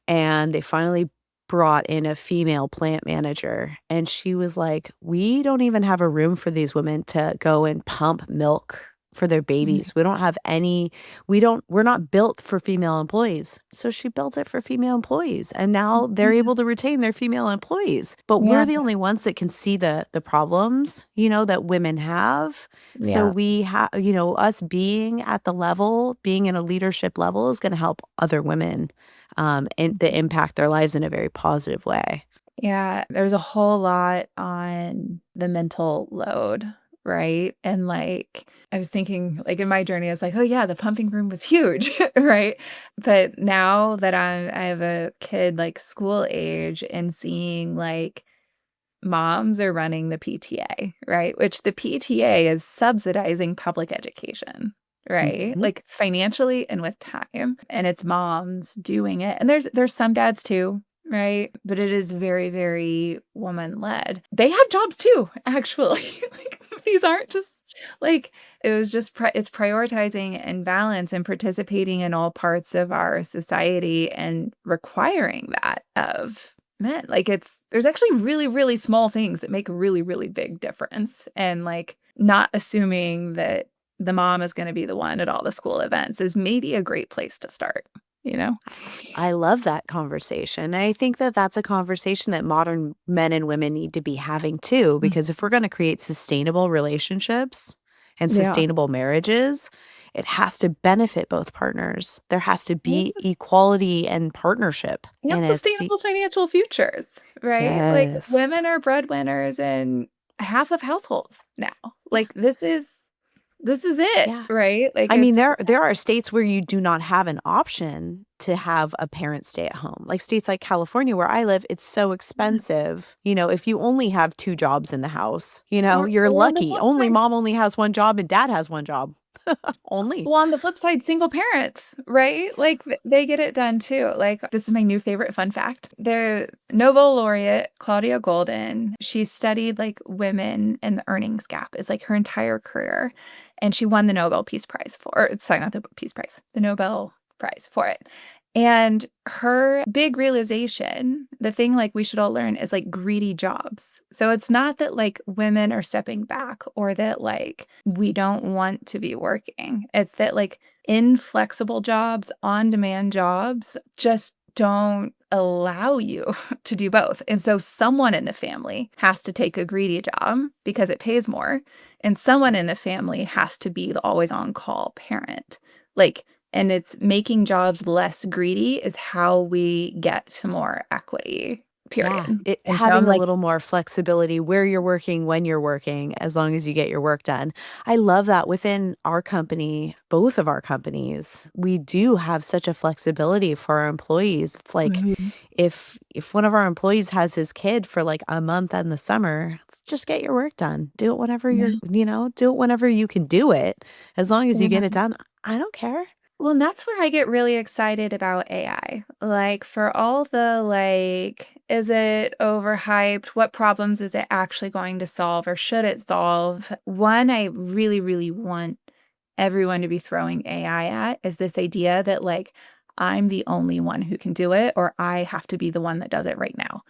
And they finally brought in a female plant manager, and she was like, "We don't even have a room for these women to go and pump milk for their Mhm. babies. We don't have any we're not built for female employees." So she built it for female employees, and now they're Yeah. able to retain their female employees. But we're Yeah. the only ones that can see the problems, that women have. So Yeah. we have, us being at the level, being in a leadership level is gonna help other women and the impact their lives in a very positive way. Yeah, there's a whole lot on the mental load, right? And, like, I was thinking, like, in my journey, I was like, "Oh, yeah, the pumping room was huge," right? But now that I have a kid, like, school age and seeing, like, moms are running the PTA, right? Which the PTA is subsidizing public education, right? Mhm. Like, financially and with time, and it's moms doing it, and there's some dads too, right? But it is very, very woman-led. They have jobs too, actually. Like, these aren't just like, it was just it's prioritizing and balance and participating in all parts of our society and requiring that of men. Like, there's actually really, really small things that make a really, really big difference, and, like, not assuming that the mom is gonna be the one at all the school events is maybe a great place to start, you know? I love that conversation. And I think that that's a conversation that modern men and women need to be having too, Mm. because if we're going to create sustainable relationships and Yeah. sustainable marriages, it has to benefit both partners. There has to be Yes. equality and partnership And in it. sustainable financial futures, right? Like, Yes. women are breadwinners in half of households now. Yeah. Like, this is it, Yeah. right? Like, I mean, it's there are states where you do not have an option to have a parent stay at home. Like states like California where I live, it's so yeah. expensive. If you only have 2 jobs in the house, you're Or on the lucky. flip Only side, mom only has 1 job and dad has 1 job. Only. well, on the flip side, single parents, right? Like, Yes. they get it done too. Like, this is my new favorite fun fact. The Nobel laureate, Claudia Golden, she studied, like, women and the earnings gap is, like, her entire career, and she won the Nobel Peace Prize for sorry, not the Peace Prize, the Nobel Prize for it. And her big realization, the thing like we should all learn is like greedy jobs. So it's not that like women are stepping back or that like we don't want to be working. It's that like inflexible jobs, on demand jobs just don't allow you to do both. And so someone in the family has to take a greedy job because it pays more. And someone in the family has to be the always on call parent. Like, and it's making jobs less greedy is how we get to more equity, Yeah, period. it And so having I'm a like, little more flexibility where you're working, when you're working, as long as you get your work done. I love that within our company, both of our companies, we do have such a flexibility for our employees. It's like mhm, if one of our employees has his kid for like a month in the summer, just get your work done. Do it whenever yeah, do it whenever you can do it. As long as you get it yeah. done, I don't care. Well, and that's where I get really excited about AI. Like, for all the like, is it overhyped? What problems is it actually going to solve or should it solve? One, I really, really want everyone to be throwing AI at is this idea that like, I'm the only one who can do it, or I have to be the one that does it right now.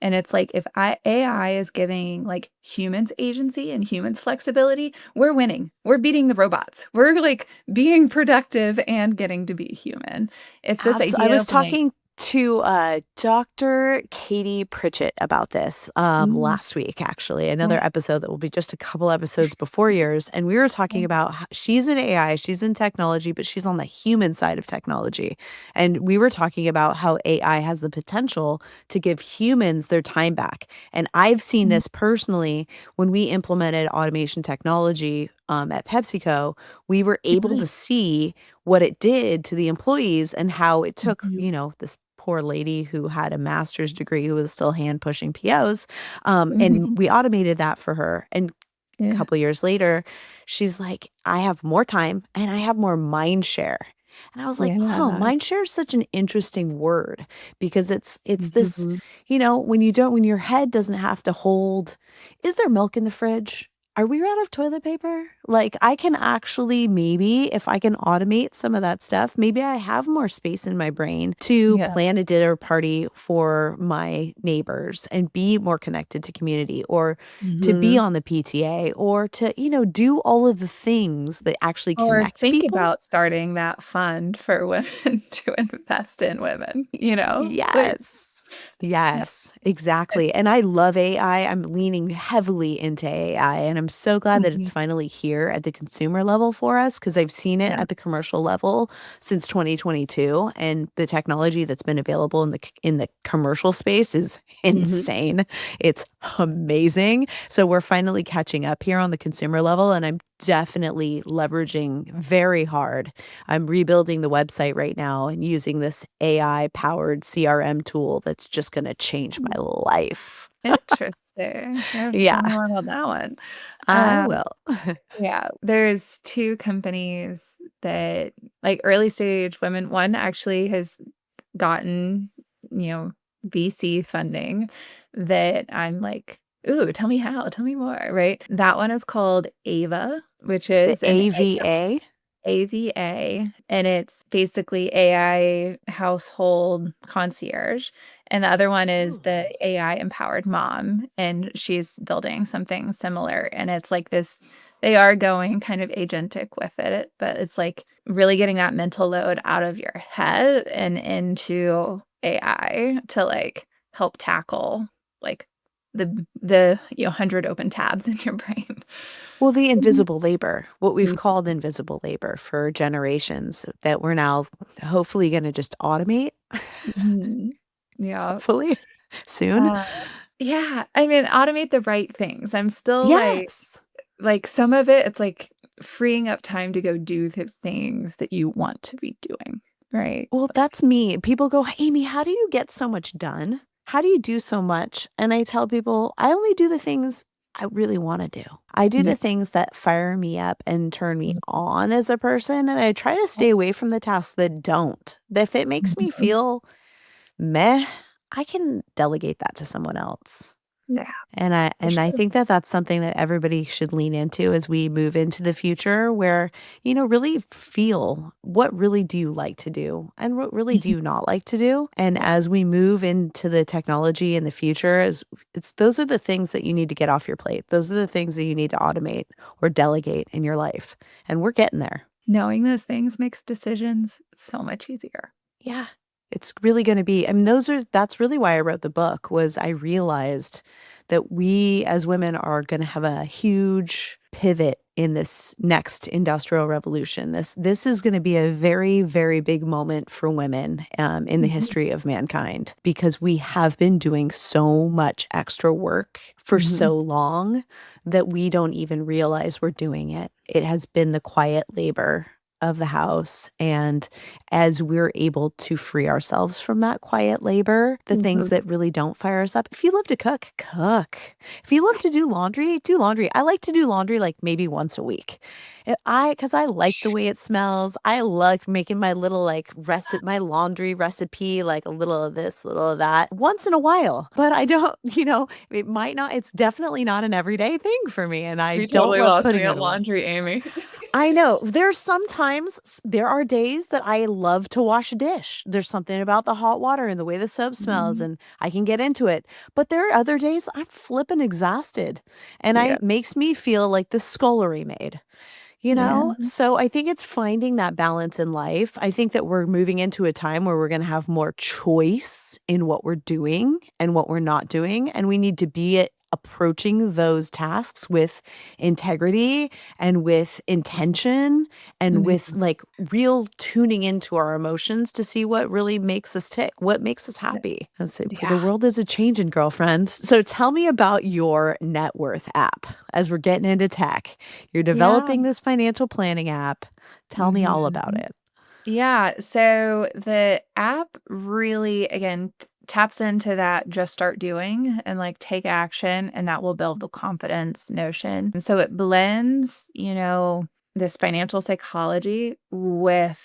And it's like if AI is giving like humans agency and humans flexibility, we're winning. We're beating the robots. We're like being productive and getting to be human. It's this I idea was of like, talking to Dr. Katie Pritchett about this mm, last week, actually, another yeah, episode that will be just a couple episodes before yours. And we were talking about she's in AI, she's in technology, but she's on the human side of technology. And we were talking about how AI has the potential to give humans their time back. And I've seen mm, this personally when we implemented automation technology at PepsiCo. We were able to right. see what it did to the employees and how it took, Mhm, this poor lady who had a master's degree who was still hand pushing POs. And mhm. we automated that for her. And a Yeah. couple years later, she's like, I have more time and I have more mind share. And I was like, oh, Yeah. mind share is such an interesting word because it's this, Mhm. when your head doesn't have to hold, is there milk in the fridge? Are we out of toilet paper? Like, I can actually maybe if I can automate some of that stuff, maybe I have more space in my brain to Yeah. plan a dinner party for my neighbors and be more connected to community or to be Mhm. on the PTA or to, do all of the things that actually Or connect think people. about starting that fund for women to invest in women, you know? Like, Yes. yeah. Yes, exactly, and I love AI, I'm leaning heavily into AI, and I'm so glad that it's Mhm. finally here at the consumer level for us because 'cause I've seen it Yeah. at the commercial level since 2022, and the technology that's been available in the commercial space is Mhm. insane. It's amazing, so we're finally catching up here on the consumer level, and I'm definitely leveraging very hard. I'm rebuilding the website right now and using this AI powered CRM tool that's just going to change my life. Interesting. You have to tell Yeah, me more about that one. I Um, will. yeah, there's 2 companies that like early stage women one actually has gotten, you know, VC funding that I'm like, "Ooh, tell me how, tell me more," right? That one is called Ava, which Is it is an AVA? AVA, and it's basically AI household concierge, and the other one is Ooh. the AI empowered mom, and she's building something similar, and it's like this they are going kind of agentic with it, but it's like really getting that mental load out of your head and into AI to, like, help tackle, like, the 100 open tabs in your brain. Well, the Mhm. invisible labor, what we've called invisible labor for generations that we're now hopefully going to just automate, Mhm. Yeah. hopefully soon. Uh, yeah, I mean, automate the right things. I'm still Yes. like, some of it, it's, like, freeing up time to go do the things that you want to be doing, right? Well, Like that's me. People go, Amy, how do you get so much done? How do you do so much? And I tell people, I only do the things I really want to do. I do yeah. the things that fire me up and turn me Mhm. on as a person. And I try to stay away from the tasks that don't. If it makes me Mhm. feel meh, I can delegate that to someone else. Yeah, for And I sure. think that that's something that everybody should lean into as we move into the future where, really feel what really do you like to do and what really do Mhm. you not like to do? And Yeah. as we move into the technology in the future, as it's those are the things that you need to get off your plate. Those are the things that you need to automate or delegate in your life. And we're getting there. Knowing those things makes decisions so much easier. Yeah. It's really gonna be I mean, that's really why I wrote the book was I realized that we as women are gonna have a huge pivot in this next industrial revolution. This is gonna be a very, very big moment for women, in the Mhm. history of mankind because we have been doing so much extra work for Mhm. so long that we don't even realize we're doing it. It has been the quiet labor of the house, and as we're able to free ourselves from that quiet labor, the things Mhm. that really don't fire us up. If you love to cook, cook. If you love to do laundry, do laundry. I like to do laundry like maybe once a week. Because I like the way it smells. I like making my little like my laundry recipe, like a little of this, little of that once in a while. But I don't, it might not, it's definitely not an everyday thing for me. And I You don't totally love lost me putting at it away. laundry, Amy. I know. There are days that I love to wash a dish. There's something about the hot water and the way the soap smells, Mhm. and I can get into it. But there are other days I'm flippin' exhausted, and Yeah. I makes me feel like the scullery maid, you know? Yeah. So I think it's finding that balance in life. I think that we're moving into a time where we're gonna have more choice in what we're doing and what we're not doing, and we need to be approaching those tasks with integrity and with intention and with, Mhm. like, real tuning into our emotions to see what really makes us tick, what makes us Yeah. happy. That's it. The Yeah. world is a changing, girlfriends. So tell me about your net worth app as we're getting into tech. You're Yeah. developing this financial planning app. Tell me all about Mhm. it. Yeah, so the app really, again, taps into that just start doing and like take action, and that will build the confidence notion. And so it blends, this financial psychology with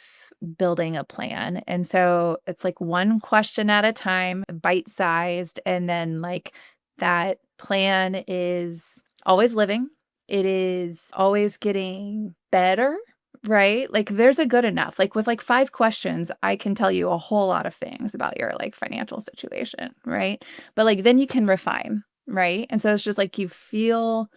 building a plan. And so it's like one question at a time, bite sized, and then like that plan is always living. It is always getting better. Right? Like, there's a good enough. Like, with, like, 5 questions, I can tell you a whole lot of things about your, like, financial situation, right? But, like, then you can refine, right? And so it's just, like, you feel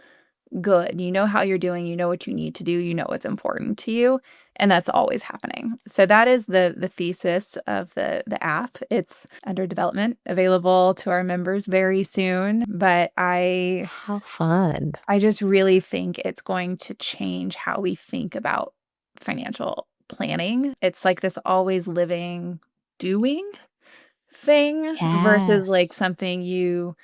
good. You know how you're doing, you know what you need to do, you know what's important to you, and that's always happening. So that is the thesis of the app. It's under development, available to our members very soon, but How fun. I just really think it's going to change how we think about financial planning. It's like this always living doing thing versus like Yes. something you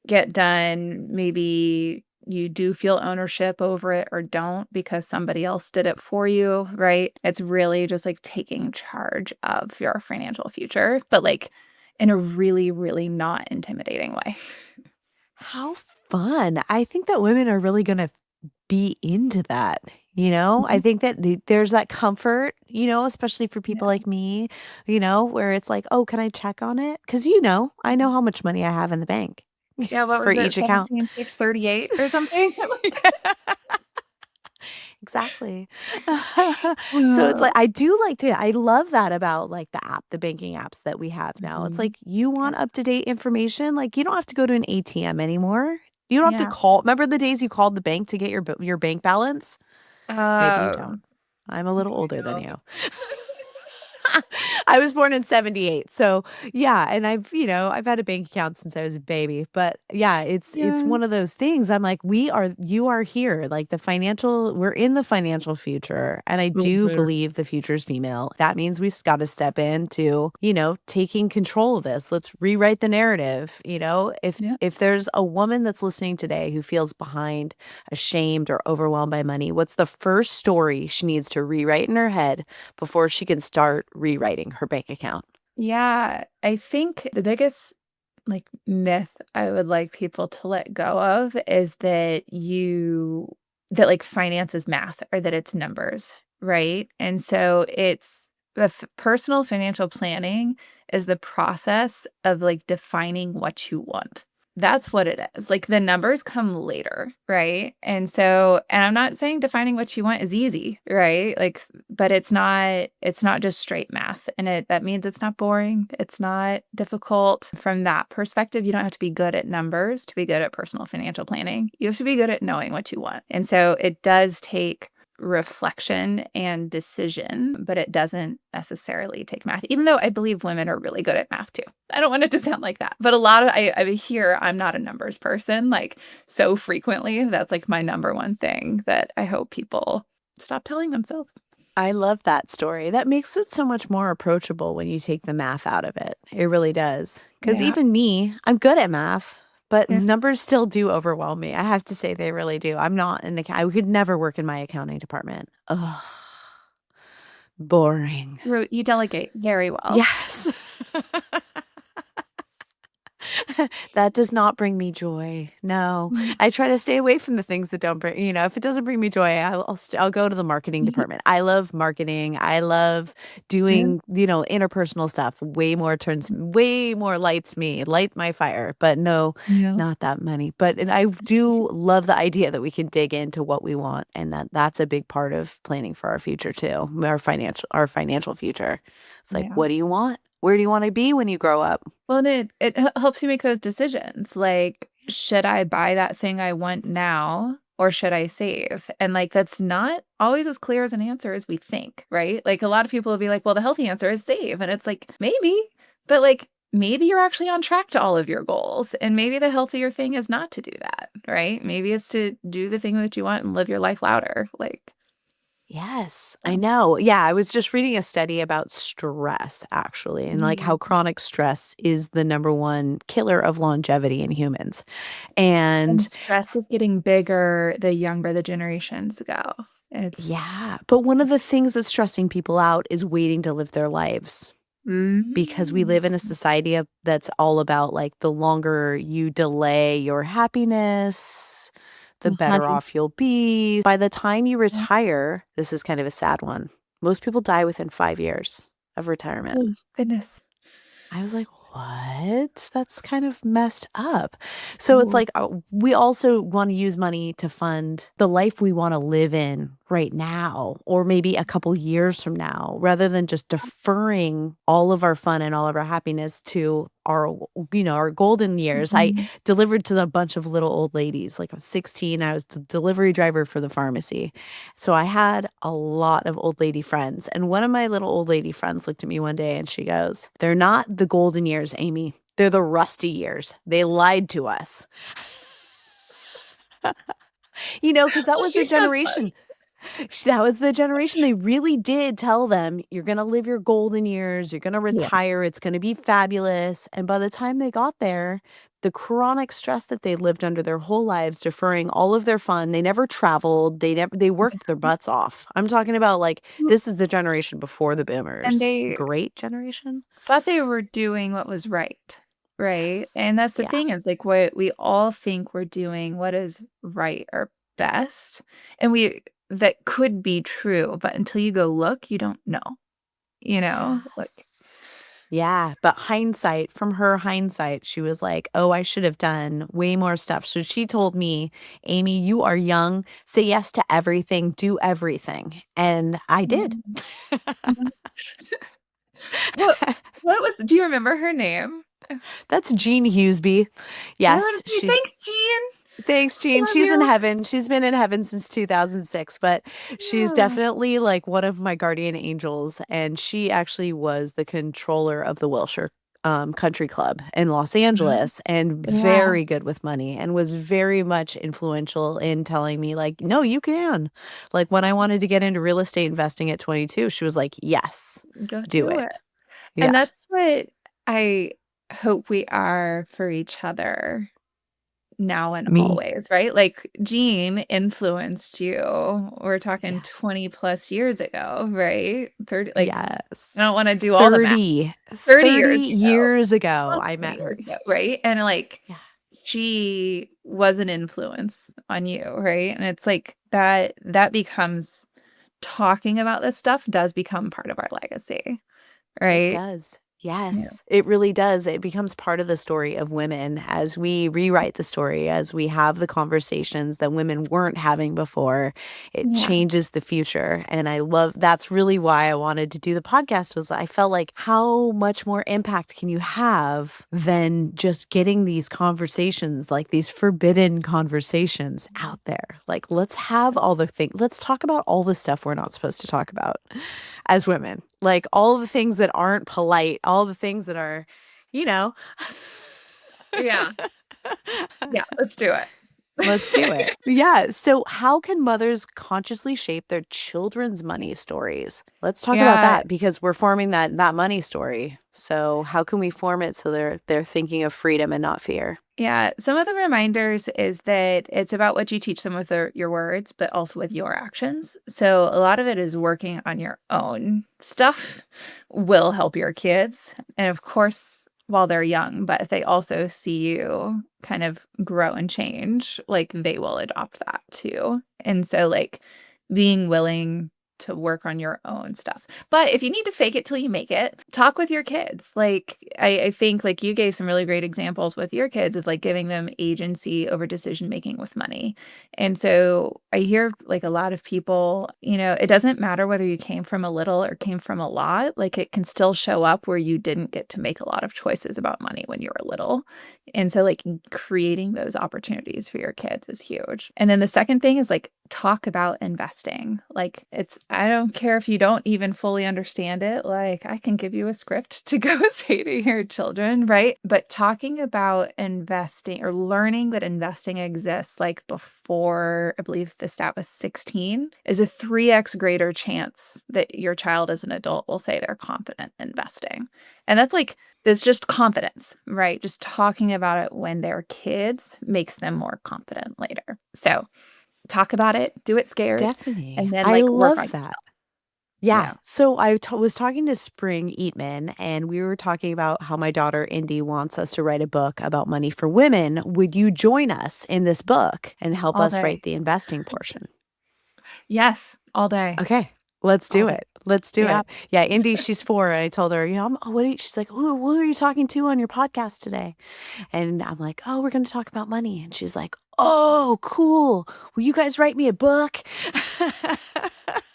get done. Maybe you do feel ownership over it or don't because somebody else did it for you, right? It's really just like taking charge of your financial future, but like in a really, really not intimidating way. How fun. I think that women are really gonna be into that, you know? I Mhm. think that there's that comfort, especially for people Yeah. like me, where it's like, "Oh, can I check on it?" Because I know how much money I have in the bank Yeah, what for was it? each account. 17,638 or something? Exactly. So it's like Oh. I love that about, like, the app, the banking apps that we have now. It's Mhm. like, you Yeah. want up-to-date information, like, you don't have to go to an ATM anymore. You don't have to Yeah. call remember the days you called the bank to get your bank balance? Maybe you don't. Um, I'm a little maybe older than no. you. I was born in '78, so, yeah, and I've had a bank account since I was a baby, but, yeah, it's Yeah. one of those things, I'm like, you are here, like, we're in the financial future, and I do Mhm. believe the future's female. That means we gotta step into, taking control of this. Let's rewrite the narrative, Yeah. if there's a woman that's listening today who feels behind, ashamed, or overwhelmed by money, what's the first story she needs to rewrite in her head before she can start rewriting her bank account? Yeah, I think the biggest, like, myth I would like people to let go of is that, like, finance is math or that it's numbers, right? And so it's the personal financial planning is the process of, like, defining what you want. That's what it is. Like, the numbers come later, right? And I'm not saying defining what you want is easy, right? Like, but it's not just straight math, and that means it's not boring, it's not difficult. From that perspective, you don't have to be good at numbers to be good at personal financial planning. You have to be good at knowing what you want. And so it does take reflection and decision, but it doesn't necessarily take math, even though I believe women are really good at math too. I don't want it to sound like that, but a lot of I hear I'm not a numbers person, like, so frequently. That's like my number one thing that I hope people stop telling themselves. I love that story. That makes it so much more approachable when you take the math out of it. It really does. Because Yeah. even me, I'm good at math, but Yeah. numbers still do overwhelm me. I have to say they really do. I'm not an account. I could never work in my accounting department. Ugh, boring. You delegate very well. Yes. That does not bring me joy. No. Mhm. I try to stay away from the things that don't bring, if it doesn't bring me joy, I'll go to the marketing department. I love marketing. I love Yeah. doing, interpersonal stuff. Way more light my fire. But no, Yeah. not that money. But and I do love the idea that we can dig into what we want, and that's a big part of planning for our future too. Our financial future. It's like, Yeah. what do you want? Where do you want to be when you grow up? Well, and it helps you make those decisions, like, should I buy that thing I want now, or should I save? And, like, that's not always as clear as an answer as we think, right? Like, a lot of people will be like, "Well, the healthy answer is save," and it's like, maybe, but, like, maybe you're actually on track to all of your goals, and maybe the healthier thing is not to do that, right? Maybe it's to do the thing that you want and live your life louder, like, Yes, I so. know. Yeah, I was just reading a study about stress actually, and like how Mm. chronic stress is the number one killer of longevity in humans. And And stress is getting bigger the younger the generations go. It's yeah, but one of the things that's stressing people out is waiting to live their lives because we Mhm. live in a society that's all about like the longer you delay your happiness, the better Honey. off you'll be. By the time you retire, this is kind of a sad one. Most people die within 5 years of retirement. Oh, goodness. I was like, "What? That's kind of messed up." So it's Ooh. like, we also wanna use money to fund the life we wanna live in right now or maybe a couple years from now rather than just deferring all of our fun and all of our happiness to our golden years. I Mhm. delivered to a bunch of little old ladies. Like, I was 16, I was the delivery driver for the pharmacy. So I had a lot of old lady friends, and one of my little old lady friends looked at me one day and she goes, "They're not the golden years, Amy. They're the rusty years. They lied to us." Because that Well, was she the sounds fun. generation. That was the generation they really did tell them, "You're gonna live your golden years, you're gonna Yeah. retire, it's gonna be fabulous," and by the time they got there, the chronic stress that they lived under their whole lives, deferring all of their fun, they never traveled, they worked their butts off. I'm talking about, like, Well, this is the generation before the and boomers. they Great generation? thought they were doing what was right, right? Yes. And that's the Yeah. thing is, like, what we all think we're doing what is right or best, and we that could be true, but until you go look, you don't know, like. Yes. Yeah, but from her hindsight, she was like, "Oh, I should have done way more stuff." So she told me, "Amy, you are young. Say yes to everything. Do everything." And I did. Mhm. Mhm. What what was do you remember her name? That's Jean Hughesby. I wanna Yes, say thanks, Jean. thanks, I Jean. love She's in you. heaven. She's been in heaven since 2006, but she's Yeah. definitely like one of my guardian angels. And she actually was the controller of the Wilshire Country Club in Los Mhm. Angeles and Yeah. very good with money and was very much influential in telling me, like, no, you can. Like when I wanted to get into real estate investing at 22, she was like, yes, Go do do it. it. Yeah. And that's what I hope we are for each other now and Me. always, right? Like, Jean influenced you. We're talking Yes. 20 plus years ago, right? 30, like, I don't Yes. wanna do all the math. 30, 30 30 years ago. years ago, Almost I 20 met her. years ago, Yes. right? And, like, Yeah. she was an influence on you, right? And it's like that becomes talking about this stuff does become part of our legacy, It right? does. Yeah. Yes, it really does. It becomes part of the story of women as we rewrite the story, as we have the conversations that women weren't having before. It Yeah. changes the future. And I love that's really why I wanted to do the podcast was I felt like how much more impact can you have than just getting these conversations, like these forbidden conversations out there. Like let's have all the things. Let's talk about all the stuff we're not supposed to talk about as women. Like all the things that aren't polite, all the things that are, you know. Yeah. Yeah, let's do Let's do it. it. Yeah. So, how can mothers consciously shape their children's money stories? Let's talk about Yeah. that because we're forming that money story. So, how can we form it so they're thinking of freedom and not fear? Yeah, some of the reminders is that it's about what you teach them with your words, but also with your actions. So a lot of it is working on your own stuff will help your kids. And of course, while they're young, but if they also see you kind of grow and change, like they will adopt that too. And so like being willing to work on your own stuff. But if you need to fake it till you make it, talk with your kids. Like I think like you gave some really great examples with your kids of like giving them agency over decision making with money. And so I hear like a lot of people, it doesn't matter whether you came from a little or came from a lot, like it can still show up where you didn't get to make a lot of choices about money when you were little. And so like creating those opportunities for your kids is huge. And then the second thing is like talk about investing. Like I don't care if you don't even fully understand it. Like I can give you a script to go say to your children, right? But talking about investing or learning that investing exists like before, I believe the stat was 16, is a 3x greater chance that your child as an adult will say they're confident investing. And that's like, it's just confidence, right? Just talking about it when they're kids makes them more confident later. So talk about it, do it scared, Stephanie, and then, I like, work on love that. yourself. Yeah. Yeah, So was talking to Spring Eatman, and we were talking about how my daughter Indy wants us to write a book about money for women. Would you join us in this book and help all us day. write the investing portion? Yes, all day, Okay, let's all do day. it. Let's do Yeah. it. Yeah, Indy, she's 4, and I told her, what are you, she's like, who are you talking to on your podcast today? And I'm like, oh, we're going to talk about money. And she's like, oh, cool. Will you guys write me a book?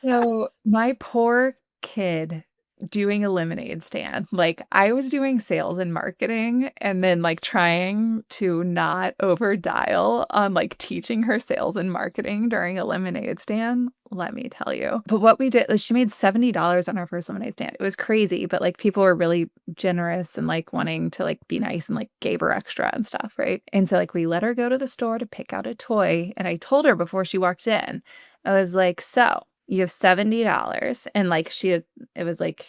So, my poor kid doing a lemonade stand. Like, I was doing sales and marketing and then, like, trying to not over dial on, like, teaching her sales and marketing during a lemonade stand, let me tell you. But what we did is she made $70 on our first lemonade stand. It was crazy, but, like, people were really generous and, like, wanting to, like, be nice and, like, gave her extra and stuff, right? And so, like, we let her go to the store to pick out a toy, and I told her before she walked in, I was like, "So, you have $70." And, like, it was like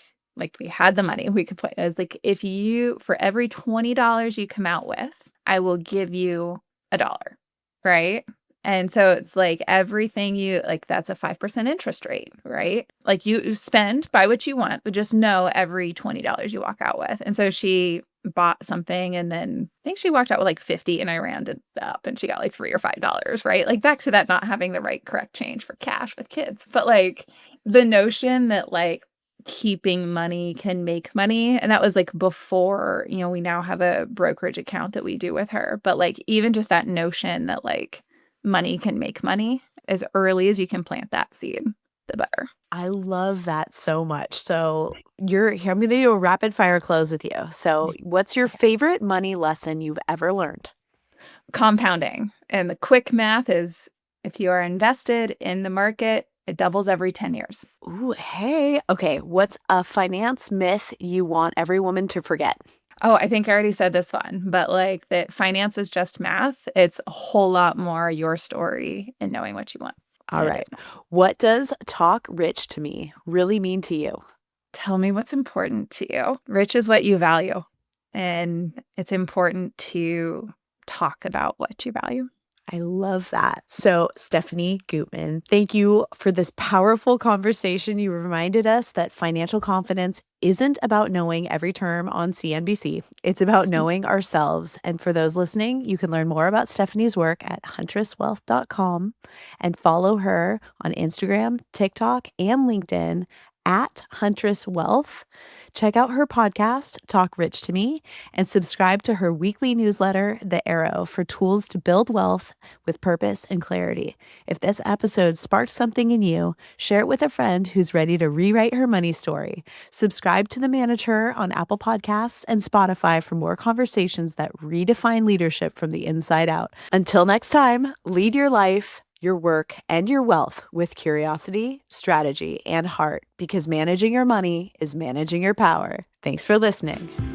we had the money we could put I was like, "If you for every $20 you come out with, I will give you a dollar." Right? And so it's like everything you like, that's a 5% interest rate, right? Like, you spend, buy what you want, but just know every $20 you walk out with. And so she bought something, and then I think she walked out with, like, 50, and I rounded up, and she got, like, 3 or $5, right? Like, back to that not having the right correct change for cash with kids. But, like, the notion that, like, keeping money can make money, and that was, like, before, we now have a brokerage account that we do with her. But, like, even just that notion that, like, money can make money, as early as you can plant that seed, the better. I love that so much. So you're here. I'm going to do a rapid fire close with you. So what's your Okay. favorite money lesson you've ever learned? Compounding, and the quick math is if you are invested in the market, it doubles every 10 years. Ooh, hey. Okay. What's a finance myth you want every woman to forget? Oh, I think I already said this one, but, like, that finance is just math. It's a whole lot more your story and knowing what you want All than it right. is math. What does talk rich to me really mean to you? Tell me what's important to you. Rich is what you value, and it's important to talk about what you value. I love that. So, Stephanie Guttman, thank you for this powerful conversation. You reminded us that financial confidence isn't about knowing every term on CNBC. It's about knowing ourselves. And for those listening, you can learn more about Stephanie's work at huntresswealth.com and follow her on Instagram, TikTok, and LinkedIn at Huntress Wealth. Check out her podcast, Talk Rich to Me, and subscribe to her weekly newsletter, The Arrow, for tools to build wealth with purpose and clarity. If this episode sparked something in you, share it with a friend who's ready to rewrite her money story. Subscribe to The Manager on Apple Podcasts and Spotify for more conversations that redefine leadership from the inside out. Until next time, lead your life, your work, and your wealth with curiosity, strategy, and heart, because managing your money is managing your power. Thanks for listening.